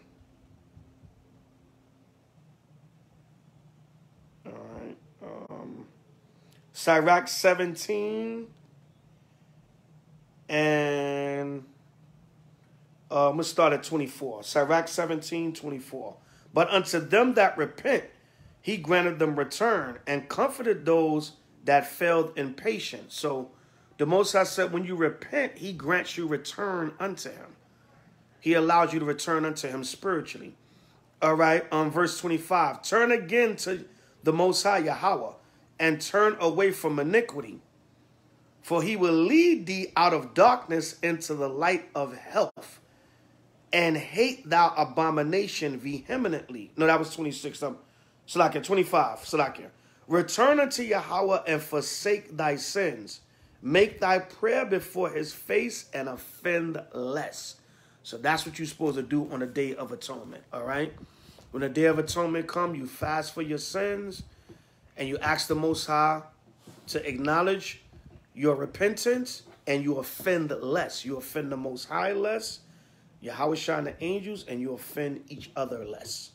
All right. Sirach 17 and I'm going to start at 24. Sirach 17, 24. But unto them that repent, he granted them return and comforted those that failed in patience. So the Most High said, when you repent, he grants you return unto him. He allows you to return unto him spiritually. All right. Verse 25. Turn again to the Most High Yahweh and turn away from iniquity. For he will lead thee out of darkness into the light of health. And hate thou abomination vehemently. No, that was 26. Salakia, 25. Salakia. Return unto Yahweh and forsake thy sins. Make thy prayer before his face and offend less. So that's what you're supposed to do on the Day of Atonement. All right? When the Day of Atonement comes, you fast for your sins and you ask the Most High to acknowledge your repentance and you offend less. You offend the Most High less. Yahweh and the angels, and you offend each other less.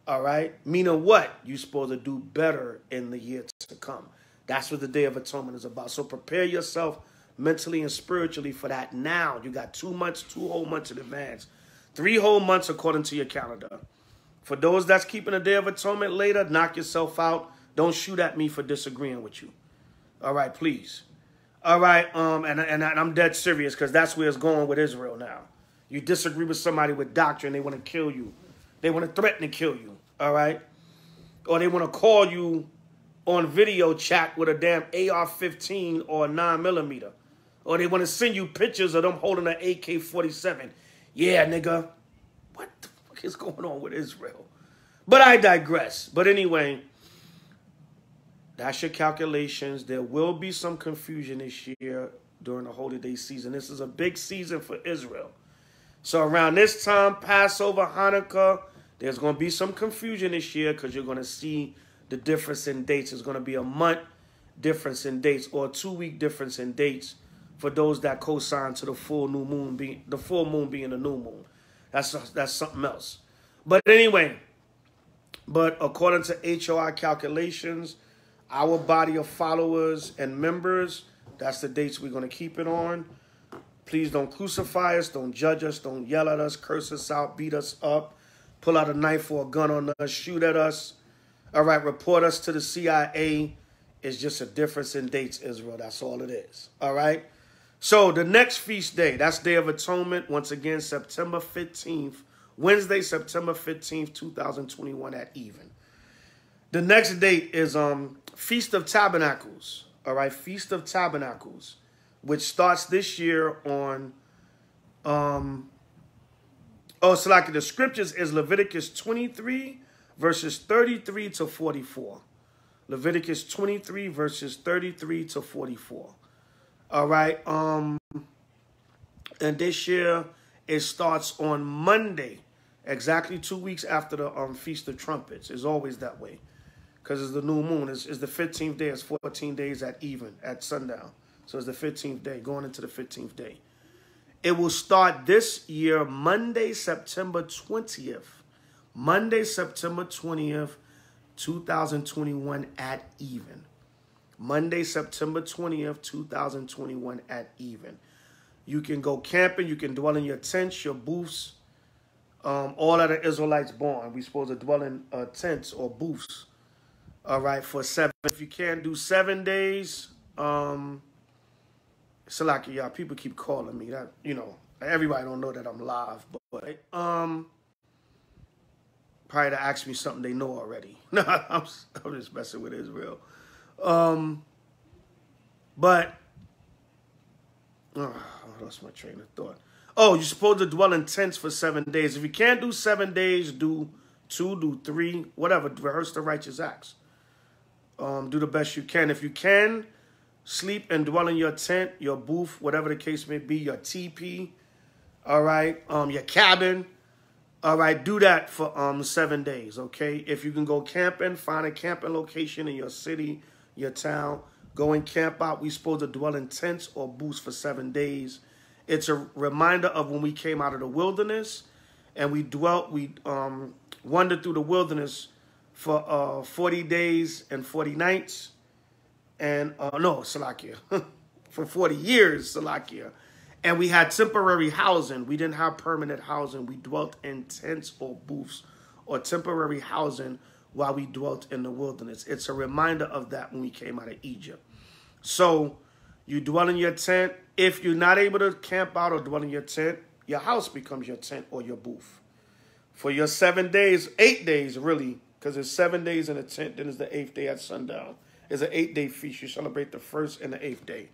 All right? Meaning what? You're supposed to do better in the year to come. That's what the Day of Atonement is about. So prepare yourself mentally and spiritually for that now. You got 2 months, 2 whole months in advance. 3 whole months according to your calendar. For those that's keeping the Day of Atonement later, knock yourself out. Don't shoot at me for disagreeing with you. All right, please. All right, and I'm dead serious because that's where it's going with Israel now. You disagree with somebody with doctrine, they want to kill you. They want to threaten to kill you, all right? Or they want to call you on video chat with a damn AR-15 or a 9mm. Or they want to send you pictures of them holding an AK-47. Yeah, nigga. What the fuck is going on with Israel? But I digress. But anyway, that's your calculations. There will be some confusion this year during the holy day season. This is a big season for Israel. So around this time, Passover, Hanukkah, there's going to be some confusion this year because you're going to see the difference in dates. It's going to be a month difference in dates or a 2-week difference in dates for those that co-sign to the full moon being the new moon. That's something else. But anyway, according to H.O.I calculations, our body of followers and members, that's the dates we're going to keep it on. Please don't crucify us, don't judge us, don't yell at us, curse us out, beat us up, pull out a knife or a gun on us, shoot at us. All right, report us to the CIA. It's just a difference in dates, Israel. That's all it is. All right? So the next feast day, that's Day of Atonement, once again, September 15th, Wednesday, September 15th, 2021 at even. The next date is Feast of Tabernacles. All right, Feast of Tabernacles, which starts this year on, so like the scriptures is Leviticus 23, verses 33 to 44. Leviticus 23, verses 33 to 44. All right, and this year it starts on Monday, exactly 2 weeks after the Feast of Trumpets. It's always that way because it's the new moon. It's the 15th day. It's 14 days at even, at sundown. So it's the 15th day, going into the 15th day. It will start this year, Monday, September 20th. Monday, September 20th, 2021 at even. Monday, September 20th, 2021 at even. You can go camping. You can dwell in your tents, your booths. All of the Israelites born, we supposed to dwell in tents or booths. All right, for 7. If you can't do 7 days, so like, y'all, people keep calling me. That, you know, everybody don't know that I'm live, but probably to ask me something they know already. No, I'm just messing with Israel. But I lost my train of thought. Oh, you're supposed to dwell in tents for 7 days. If you can't do 7 days, do 2, do 3, whatever. Rehearse the righteous acts. Do the best you can. If you can, sleep and dwell in your tent, your booth, whatever the case may be, your teepee, all right, your cabin. All right, do that for 7 days, okay? If you can go camping, find a camping location in your city, your town. Go and camp out. We're supposed to dwell in tents or booths for 7 days. It's a reminder of when we came out of the wilderness and we wandered through the wilderness for 40 days and 40 nights. And, no, Salakia, for 40 years, Salakia. And we had temporary housing. We didn't have permanent housing. We dwelt in tents or booths or temporary housing while we dwelt in the wilderness. It's a reminder of that when we came out of Egypt. So you dwell in your tent. If you're not able to camp out or dwell in your tent, your house becomes your tent or your booth. For your 7 days, 8 days really, because it's 7 days in a tent, then it's the 8th day at sundown. It's an 8-day feast. You celebrate the 1st and the 8th day.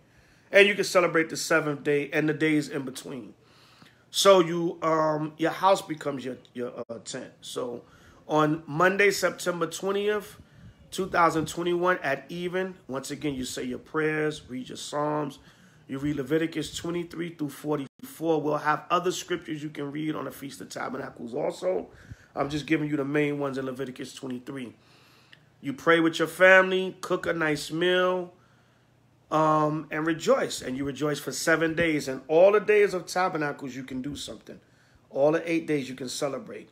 And you can celebrate the 7th day and the days in between. So you your house becomes your tent. So on Monday, September 20th, 2021 at even, once again, you say your prayers, read your Psalms. You read Leviticus 23 through 44. We'll have other scriptures you can read on the Feast of Tabernacles also. I'm just giving you the main ones in Leviticus 23. You pray with your family, cook a nice meal, and rejoice. And you rejoice for 7 days. And all the days of Tabernacles, you can do something. All the 8 days, you can celebrate.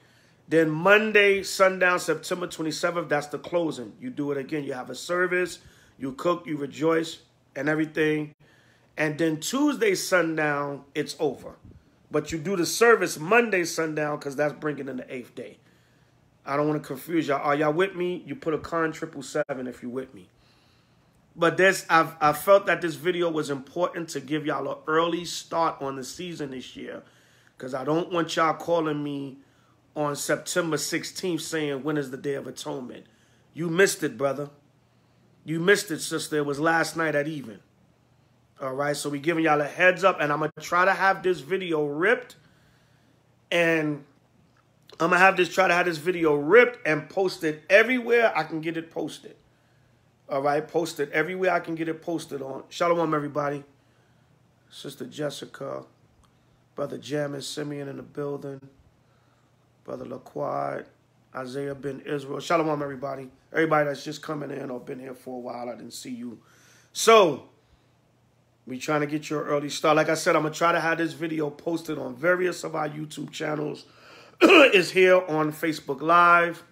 Then Monday, sundown, September 27th, that's the closing. You do it again. You have a service, you cook, you rejoice, and everything. And then Tuesday, sundown, it's over. But you do the service Monday, sundown, because that's bringing in the 8th day. I don't want to confuse y'all. Are y'all with me? You put a con 777 if you're with me. But I felt that this video was important to give y'all an early start on the season this year, because I don't want y'all calling me on September 16th saying, when is the Day of Atonement? You missed it, brother. You missed it, sister. It was last night at even. All right, so we're giving y'all a heads up, and I'm going to try to have this video ripped, and I'm going to try to have this video ripped and posted everywhere I can get it posted. All right, posted everywhere I can get it posted on. Shalom, everybody. Sister Jessica. Brother Jamin Simeon in the building. Brother LaQuad. Isaiah Ben Israel. Shalom, everybody. Everybody that's just coming in or been here for a while, I didn't see you. So, we trying to get you an early start. Like I said, I'm going to try to have this video posted on various of our YouTube channels. It's here on Facebook Live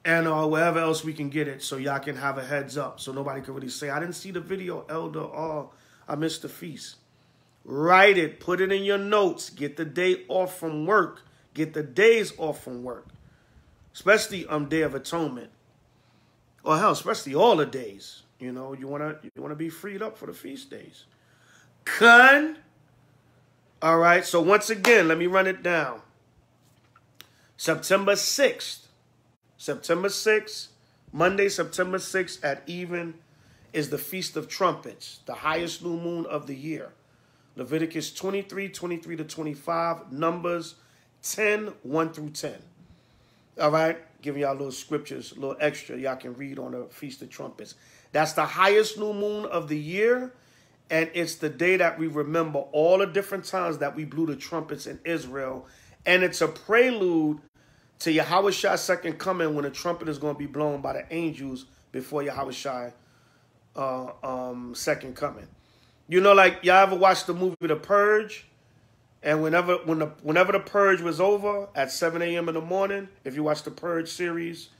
and wherever else we can get it so y'all can have a heads up. So nobody can really say, I didn't see the video, Elder, or I missed the feast. Write it. Put it in your notes. Get the day off from work. Get the days off from work. Especially Day of Atonement. Or hell, especially all the days. You know, you wanna be freed up for the feast days. All right, so once again, let me run it down. September 6th. September 6th, Monday, September 6th at even is the Feast of Trumpets, the highest new moon of the year. Leviticus 23, 23 to 25, Numbers 10, 1 through 10. All right, giving y'all little scriptures, a little extra y'all can read on the Feast of Trumpets. That's the highest new moon of the year, and it's the day that we remember all the different times that we blew the trumpets in Israel, and it's a prelude to Yahweh's second coming when the trumpet is going to be blown by the angels before Yahweh's second coming. You know, like y'all ever watched the movie The Purge? And whenever the Purge was over at 7 a.m. in the morning, if you watch the Purge series,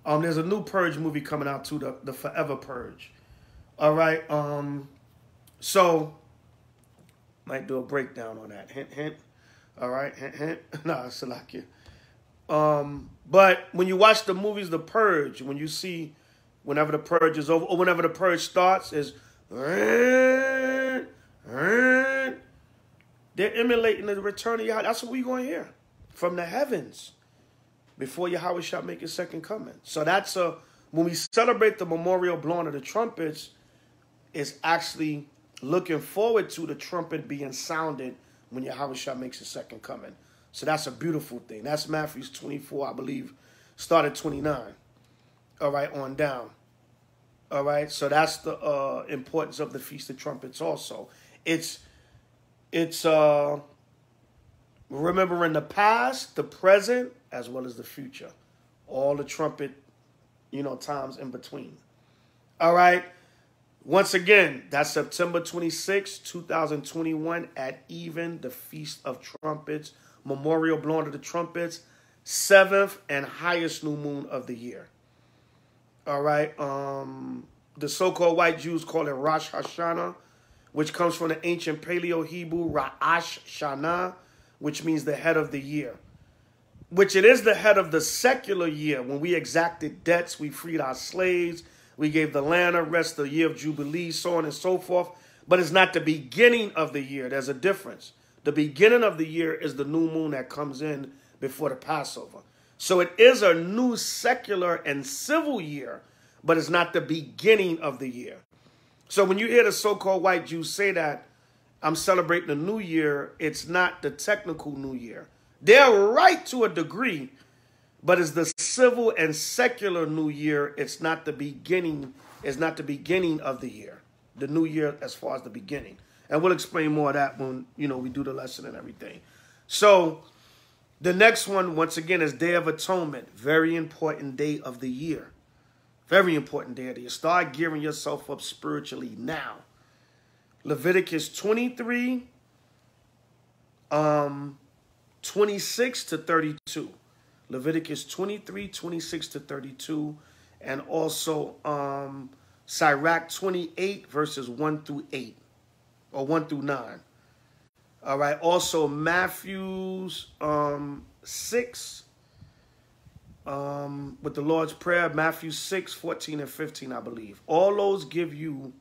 there's a new Purge movie coming out too, the Forever Purge. All right. So might do a breakdown on that. Hint, hint. All right. Hint, hint. Nah, it's like you. But when you watch the movies, The Purge, when you see whenever the Purge is over or whenever the Purge starts, is they're emulating the return of Yahweh. That's what we're going to hear from the heavens before Yahweh shall make his second coming. So that's when we celebrate the memorial blowing of the trumpets, it's actually looking forward to the trumpet being sounded when Yahweh shall make his second coming. So that's a beautiful thing. That's Matthew 24, I believe, started 29. All right, on down. All right, so that's the importance of the Feast of Trumpets also. It's remembering the past, the present, as well as the future. All the trumpet, times in between. All right. Once again, that's September 26, 2021 at even, the Feast of Trumpets, memorial blowing of the trumpets, 7th and highest new moon of the year. All right. The so-called white Jews call it Rosh Hashanah, which comes from the ancient Paleo-Hebrew Ra'ash Shana, which means the head of the year. Which it is the head of the secular year. When we exacted debts, we freed our slaves, we gave the land a rest, the year of Jubilee, so on and so forth. But it's not the beginning of the year. There's a difference. The beginning of the year is the new moon that comes in before the Passover. So it is a new secular and civil year, but it's not the beginning of the year. So when you hear the so-called white Jews say that I'm celebrating the new year, it's not the technical new year. They're right to a degree, but it's the civil and secular new year. It's not the beginning. It's not the beginning of the year. The new year as far as the beginning. And we'll explain more of that when, we do the lesson and everything. So the next one, once again, is Day of Atonement. Very important day of the year. Very important day of the year. Start gearing yourself up spiritually now. Leviticus 23, 26 to 32. Leviticus 23, 26 to 32. And also Sirach 28, verses 1 through 8. Or 1 through 9. All right. Also Matthew's 6. With the Lord's Prayer, Matthew 6, 14 and 15, I believe. All those give you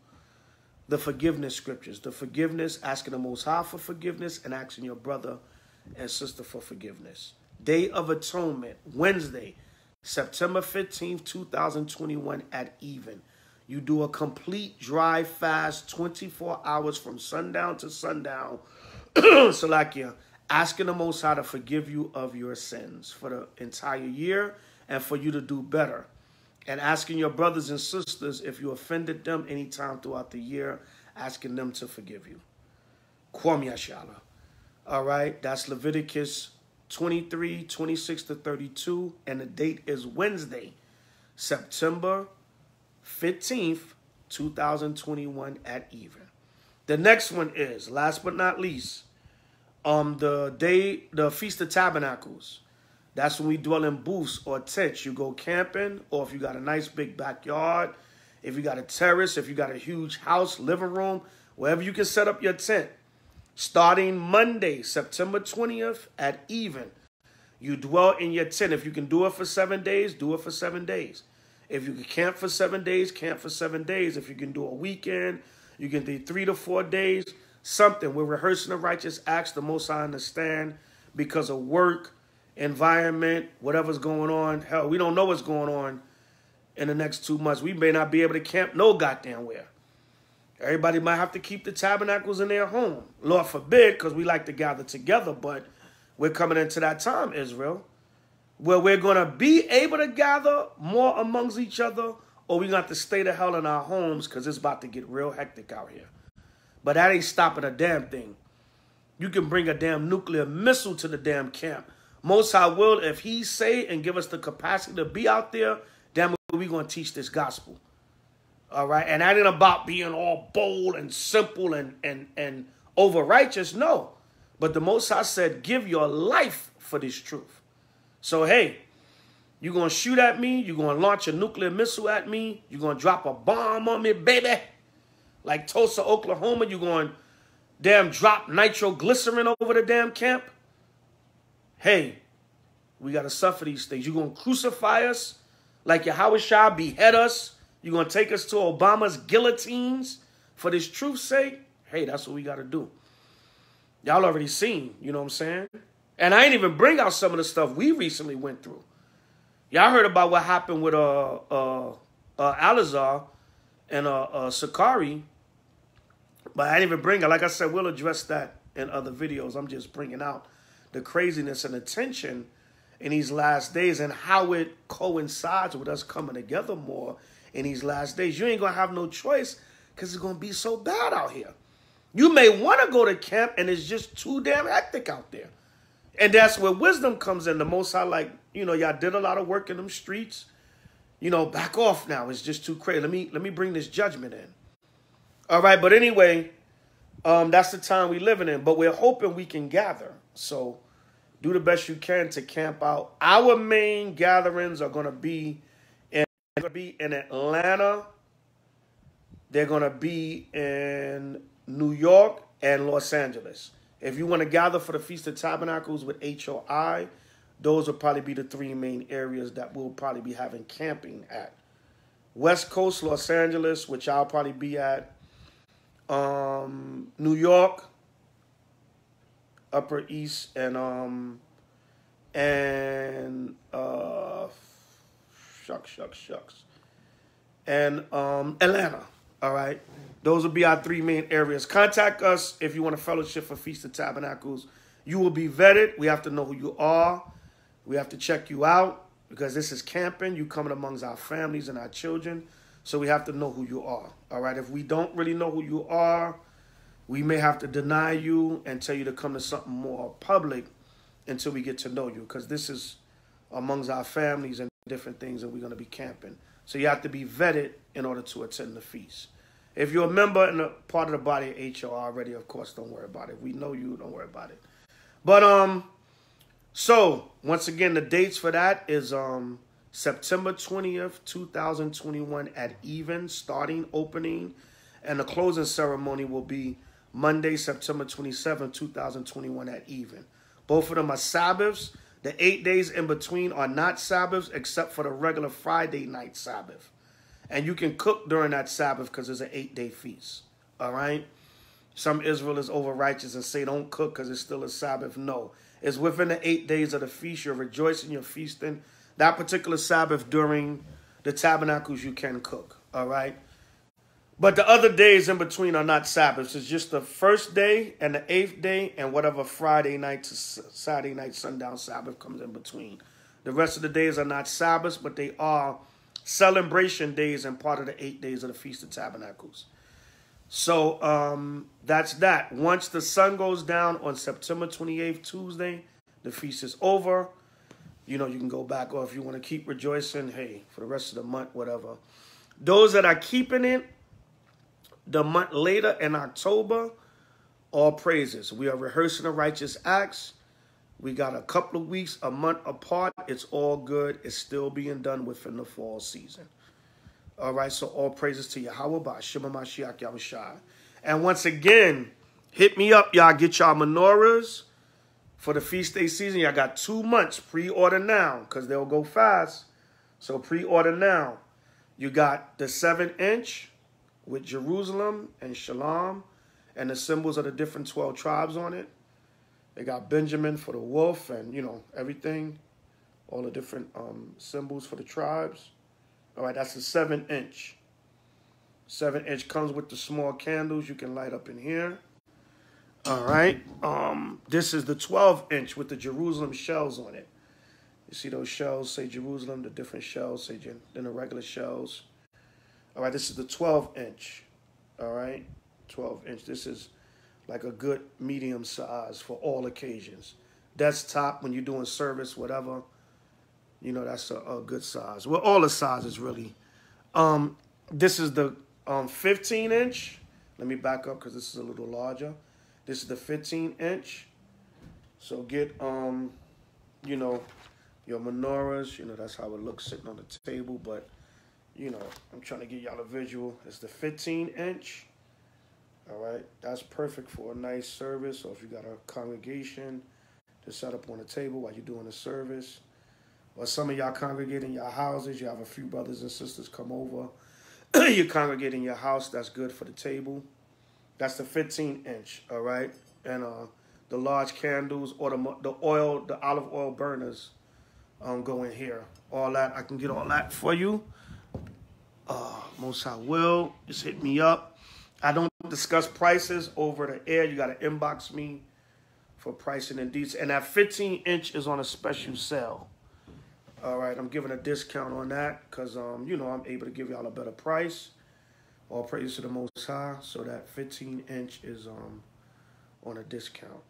the forgiveness scriptures. The forgiveness, asking the Most High for forgiveness and asking your brother and sister for forgiveness. Day of Atonement, Wednesday, September 15th, 2021 at even. You do a complete dry fast, 24 hours from sundown to sundown. Salakia. Asking the Most High to forgive you of your sins for the entire year and for you to do better. And asking your brothers and sisters, if you offended them anytime throughout the year, asking them to forgive you. Kwam Yashala. All right, that's Leviticus 23, 26 to 32, and the date is Wednesday, September 15th, 2021 at even. The next one is, last but not least, the Feast of Tabernacles. That's when we dwell in booths or tents. You go camping, or if you got a nice big backyard, if you got a terrace, if you got a huge house, living room, wherever you can set up your tent. Starting Monday, September 20th at even, you dwell in your tent. If you can do it for 7 days, do it for 7 days. If you can camp for 7 days, camp for 7 days. If you can do a weekend, you can do 3 to 4 days, something. We're rehearsing the righteous acts, the Most High understand, because of work, environment, whatever's going on. Hell, we don't know what's going on in the next 2 months. We may not be able to camp no goddamn where. Everybody might have to keep the tabernacles in their home. Lord forbid, because we like to gather together, but we're coming into that time, Israel, where we're going to be able to gather more amongst each other, or we're going to have to stay the hell in our homes because it's about to get real hectic out here. But that ain't stopping a damn thing. You can bring a damn nuclear missile to the damn camp. Most High will, if he say and give us the capacity to be out there, damn it, we're going to teach this gospel. All right, and that ain't about being all bold and simple and over righteous. No, but the Most High said, give your life for this truth. So, hey, you're going to shoot at me. You're going to launch a nuclear missile at me. You're going to drop a bomb on me, baby. Like Tulsa, Oklahoma, you're going to damn drop nitroglycerin over the damn camp. Hey, we got to suffer these things. You're going to crucify us like H.O.I, behead us. You're going to take us to Obama's guillotines for this truth's sake? Hey, that's what we got to do. Y'all already seen, you know what I'm saying? And I ain't even bring out some of the stuff we recently went through. Y'all heard about what happened with Alazar and Sakari, but I didn't even bring it. Like I said, we'll address that in other videos. I'm just bringing out the craziness and the tension in these last days and how it coincides with us coming together more in these last days. You ain't going to have no choice because it's going to be so bad out here. You may want to go to camp and it's just too damn hectic out there. And that's where wisdom comes in. The Most High, like, you know, y'all did a lot of work in them streets. You know, back off now. It's just too crazy. Let me bring this judgment in. All right, but anyway, that's the time we living in. But we're hoping we can gather. So do the best you can to camp out. Our main gatherings are going to be in Atlanta. They're going to be in New York and Los Angeles. If you want to gather for the Feast of Tabernacles with H.O.I, those will probably be the 3 main areas that we'll probably be having camping at. West Coast, Los Angeles, which I'll probably be at. New York, Upper East, and shucks. And Atlanta. All right. Those will be our 3 main areas. Contact us if you want a fellowship for Feast of Tabernacles. You will be vetted. We have to know who you are. We have to check you out because this is camping. You coming amongst our families and our children. So we have to know who you are. All right. If we don't really know who you are, we may have to deny you and tell you to come to something more public until we get to know you, because this is amongst our families and different things that we're going to be camping. So you have to be vetted in order to attend the feast. If you're a member and a part of the body of H.O.I already, of course, don't worry about it. We know you, don't worry about it. But so once again, the dates for that is September 20th, 2021 at even, starting opening, and the closing ceremony will be Monday, September 27th, 2021 at even. Both of them are Sabbaths. The 8 days in between are not Sabbaths except for the regular Friday night Sabbath. And you can cook during that Sabbath because it's an 8-day feast. All right? Some Israelites over righteous and say don't cook because it's still a Sabbath. No. It's within the 8 days of the feast. You're rejoicing, you're feasting. That particular Sabbath during the tabernacles you can cook. All right? But the other days in between are not Sabbaths. It's just the first day and the 8th day and whatever Friday night to Saturday night sundown Sabbath comes in between. The rest of the days are not Sabbaths, but they are celebration days and part of the 8 days of the Feast of Tabernacles. So that's that. Once the sun goes down on September 28th, Tuesday, the feast is over. You know, you can go back, or if you want to keep rejoicing, hey, for the rest of the month, whatever. Those that are keeping it the month later in October, all praises. We are rehearsing the righteous acts. We got a couple of weeks, a month apart. It's all good. It's still being done within the fall season. All right, so all praises to Yahweh, Ba'Shem HaMashiach Yahushua. And once again, hit me up, y'all. Get y'all menorahs for the feast day season. Y'all got 2 months. Pre-order now, because they'll go fast. So pre-order now. You got the 7-inch with Jerusalem and Shalom and the symbols of the different 12 tribes on it. They got Benjamin for the wolf and, you know, everything. All the different symbols for the tribes. All right, that's the 7-inch. 7-inch comes with the small candles you can light up in here. All right. This is the 12-inch with the Jerusalem shells on it. You see those shells say Jerusalem, the different shells say than the regular shells. All right, this is the 12-inch. All right, 12-inch. This is like a good medium size for all occasions. Desktop, when you're doing service, whatever. You know, that's a good size. Well, all the sizes, really. This is the 15-inch. Let me back up because this is a little larger. This is the 15-inch. So get, you know, your menorahs. You know, that's how it looks sitting on the table. But, you know, I'm trying to give y'all a visual. It's the 15-inch. All right. That's perfect for a nice service. Or if you got a congregation to set up on a table while you're doing a service. Or some of y'all congregate in your houses. You have a few brothers and sisters come over. You congregate in your house. That's good for the table. That's the 15-inch, all right? And the large candles or the olive oil burners go in here. All that, I can get all that for you. Most I will. Just hit me up. I don't discuss prices over the air. You got to inbox me for pricing and deets. And that 15-inch is on a special sale. All right, I'm giving a discount on that because, you know, I'm able to give y'all a better price. All praise to the Most High. So that 15-inch is on a discount.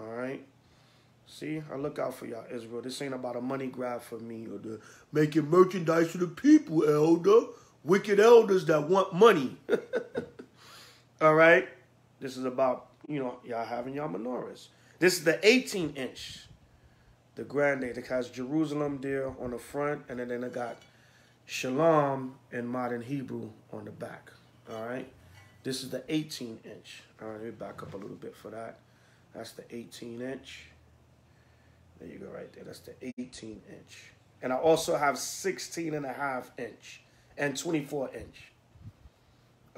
All right. See, I look out for y'all, Israel. This ain't about a money grab for me or the making merchandise for the people, elder. Wicked elders that want money. All right. This is about, you know, y'all having y'all menorahs. This is the 18-inch. The grande that has Jerusalem there on the front, and then it got Shalom in modern Hebrew on the back. All right. This is the 18-inch. All right, let me back up a little bit for that. That's the 18-inch. There you go right there. That's the 18-inch. And I also have 16.5-inch and 24-inch.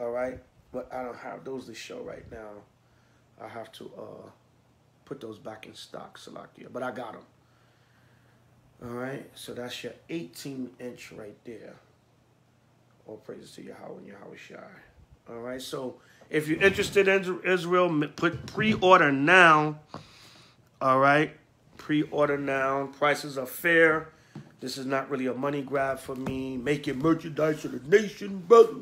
All right. But I don't have those to show right now. I have to put those back in stock, Salakia. But I got them. All right, so that's your 18-inch right there. All praises to Yahweh and Yahweh Shai. All right, so if you're interested in Israel, put pre-order now. All right, pre-order now. Prices are fair. This is not really a money grab for me. Making merchandise for the nation, brother.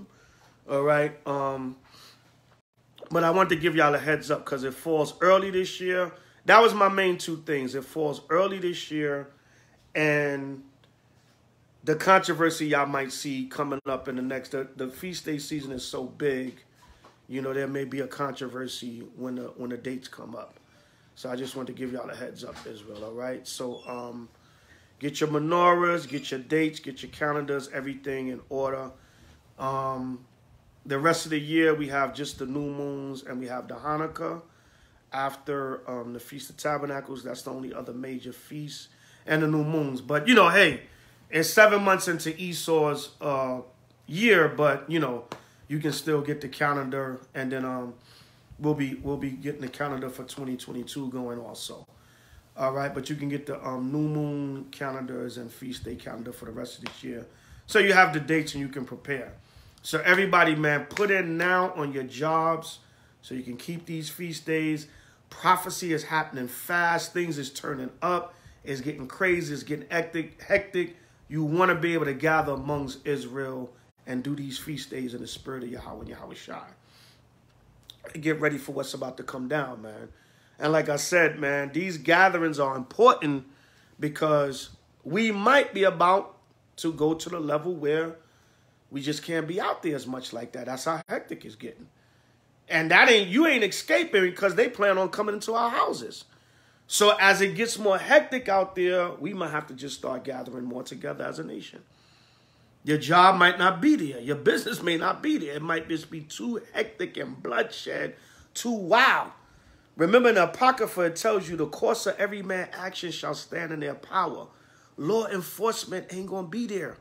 All right, but I want to give y'all a heads up because it falls early this year. That was my main 2 things. It falls early this year. And the controversy y'all might see coming up in the next, the feast day season is so big, you know, there may be a controversy when the dates come up. So I just want to give y'all a heads up, Israel, all right? So get your menorahs, get your dates, get your calendars, everything in order. The rest of the year, we have just the new moons and we have the Hanukkah. After the Feast of Tabernacles, that's the only other major feast. And the new moons. But, you know, hey, it's 7 months into Esau's year, but, you know, you can still get the calendar. And then we'll be getting the calendar for 2022 going also. All right, but you can get the new moon calendars and feast day calendar for the rest of this year. So you have the dates and you can prepare. So everybody, man, put in now on your jobs so you can keep these feast days. Prophecy is happening fast. Things is turning up. It's getting crazy. It's getting hectic. You want to be able to gather amongst Israel and do these feast days in the spirit of Yahweh and Yahweh Shai. get ready for what's about to come down, man. And like I said, man, these gatherings are important because we might be about to go to the level where we just can't be out there as much like that. That's how hectic it's getting. And you ain't escaping because they plan on coming into our houses. So as it gets more hectic out there, we might have to just start gathering more together as a nation. Your job might not be there. Your business may not be there. It might just be too hectic and bloodshed, too wild. Remember in the Apocrypha, it tells you the course of every man's action shall stand in their power. Law enforcement ain't going to be there.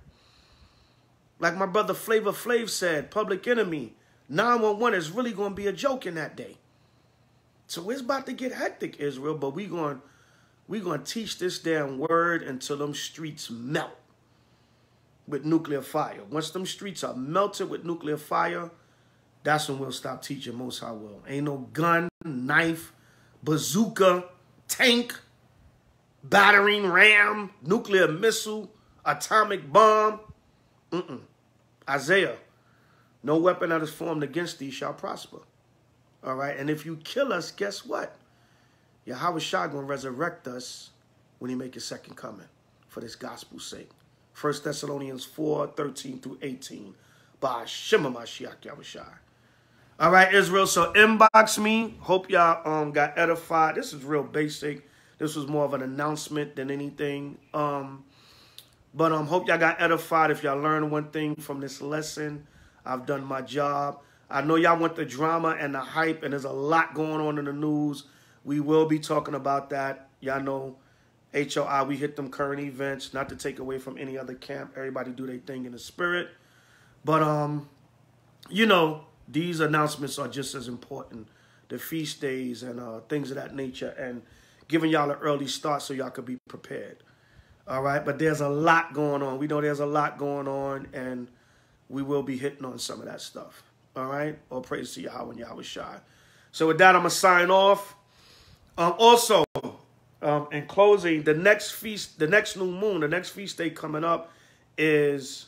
Like my brother Flavor Flav said, Public Enemy, 911 is really going to be a joke in that day. So it's about to get hectic, Israel, but we going to teach this damn word until them streets melt with nuclear fire. Once them streets are melted with nuclear fire, that's when we'll stop teaching. Most High will. Ain't no gun, knife, bazooka, tank, battering ram, nuclear missile, atomic bomb. Isaiah, no weapon that is formed against thee shall prosper. All right, and if you kill us, guess what? Yahweh Shai gonna resurrect us when he make his second coming for this gospel's sake. 1 Thessalonians 4:13-18. By Shema Mashiach Yahweh Shai. All right, Israel. So inbox me. Hope y'all got edified. This is real basic. This was more of an announcement than anything. But hope y'all got edified. If y'all learned one thing from this lesson, I've done my job. I know y'all want the drama and the hype, and there's a lot going on in the news. We will be talking about that. Y'all know H.O.I, we hit them current events, not to take away from any other camp. Everybody do their thing in the spirit. But, you know, these announcements are just as important. The feast days and things of that nature, and giving y'all an early start so y'all could be prepared. All right, but there's a lot going on. We know there's a lot going on, and we will be hitting on some of that stuff. All right, all praise to Yahweh and Yahweh Shai. So with that, I'm going to sign off. Also, in closing, the next feast, the next new moon, the next feast day coming up is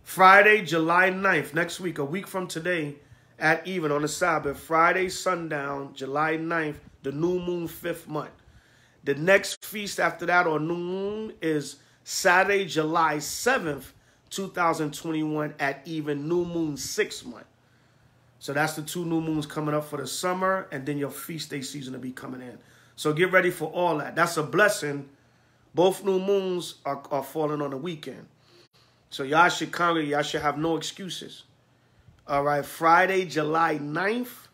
Friday, July 9th, next week, a week from today at even on the Sabbath. Friday, sundown, July 9th, the new moon, 5th month. The next feast after that, or new moon, is Saturday, July 7th, 2021 at even new moon 6th month. So that's the 2 new moons coming up for the summer, and then your feast day season will be coming in. So get ready for all that. That's a blessing. Both new moons are falling on the weekend. So y'all should congregate. Y'all should have no excuses. All right, Friday, July 9th,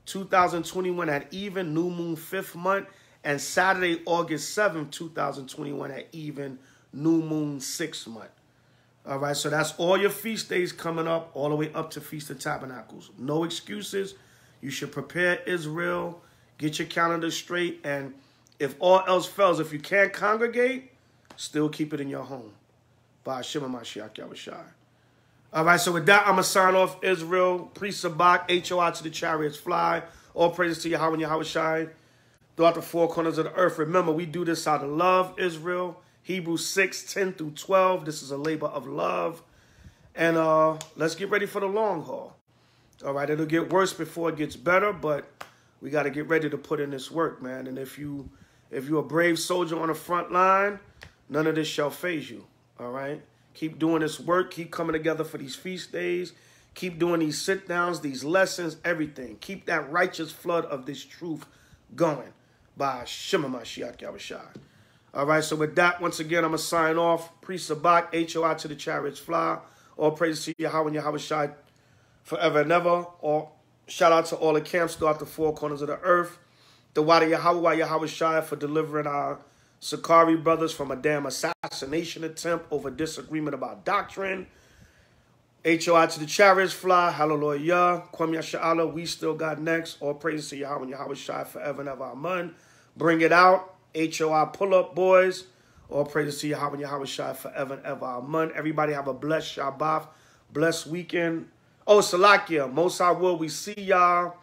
2021 at even new moon 5th month, and Saturday, August 7th, 2021 at even new moon 6th month. All right, so that's all your feast days coming up, all the way up to Feast of Tabernacles. No excuses. You should prepare, Israel. Get your calendar straight. And if all else fails, if you can't congregate, still keep it in your home. By Shema Mashiach Yahweh Shai. All right, so with that, I'm going to sign off, Israel. Pre-ZABACH, H.O.I to the chariots fly. All praises to Yahweh and Yahweh Shai throughout the 4 corners of the earth. Remember, we do this out of love, Israel. Hebrews 6:10-12. This is a labor of love. And let's get ready for the long haul. All right, it'll get worse before it gets better, but we got to get ready to put in this work, man. And if you're a brave soldier on the front line, none of this shall faze you. All right? Keep doing this work. Keep coming together for these feast days. Keep doing these sit-downs, these lessons, everything. Keep that righteous flood of this truth going. By Shema Mashiach Yahweh Shai. All right, so with that, once again, I'm going to sign off. Pre-ZABACH, H.O.I to the chariots fly. All praise to Yahweh and Yahweh Shai forever and ever. Shout out to all the camps throughout the 4 corners of the earth. The Wada Yahweh, Yahweh Shai for delivering our Sakari brothers from a damn assassination attempt over disagreement about doctrine. H.O.I to the chariots fly. Hallelujah. Kwam Yasha'Allah, we still got next. All praise to Yahweh and Yahweh Shai forever and ever. Amen. Bring it out. H.O.I pull up, boys. All praises to Yahweh and Yahweh Shai forever and ever. Amen. Everybody have a blessed Shabbat, blessed weekend. Oh, Salakia, most I will. We see y'all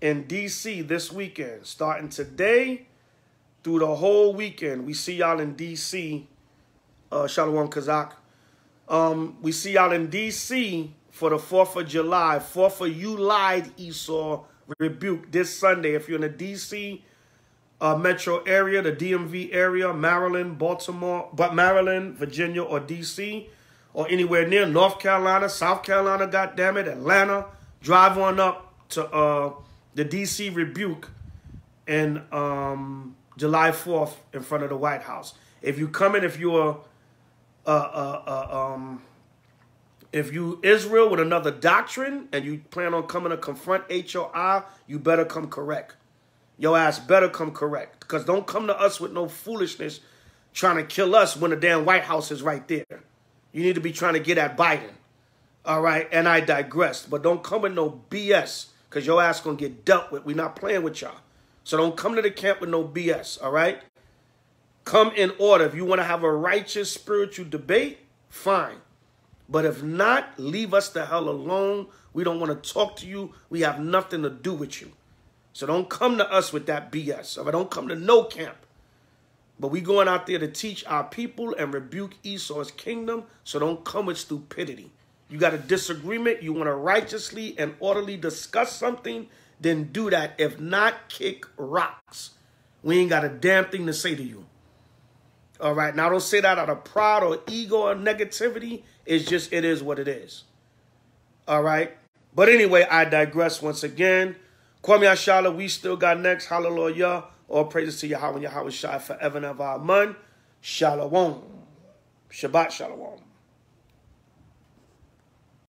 in D.C. this weekend. Starting today through the whole weekend. We see y'all in D.C. Shalom Kazak. We see y'all in D.C. for the 4th of July. 4th of You Lied, Esau, rebuke this Sunday. If you're in the D.C. Metro area, the DMV area, Maryland, Baltimore, but Maryland, Virginia, or D.C., or anywhere near North Carolina, South Carolina, goddammit, Atlanta, drive on up to the D.C. rebuke in July 4th in front of the White House. If you come in, if you're if you Israel with another doctrine and you plan on coming to confront H.O.I, you better come correct. Your ass better come correct. Because don't come to us with no foolishness trying to kill us when the damn White House is right there. You need to be trying to get at Biden. All right? And I digress. But don't come with no BS because your ass going to get dealt with. We're not playing with y'all. So don't come to the camp with no BS. All right? Come in order. If you want to have a righteous spiritual debate, fine. But if not, leave us the hell alone. We don't want to talk to you. We have nothing to do with you. So don't come to us with that BS. Or don't come to no camp. But we going out there to teach our people and rebuke Esau's kingdom. So don't come with stupidity. You got a disagreement. You want to righteously and orderly discuss something. Then do that. If not, kick rocks. We ain't got a damn thing to say to you. All right. Now don't say that out of pride or ego or negativity. It's just, it is what it is. All right. But anyway, I digress once again. Kwame Ashala, we still got next. Hallelujah. All praises to Yahweh and Yahweh Shai forever and ever. Amen. Shalom. Shabbat Shalom.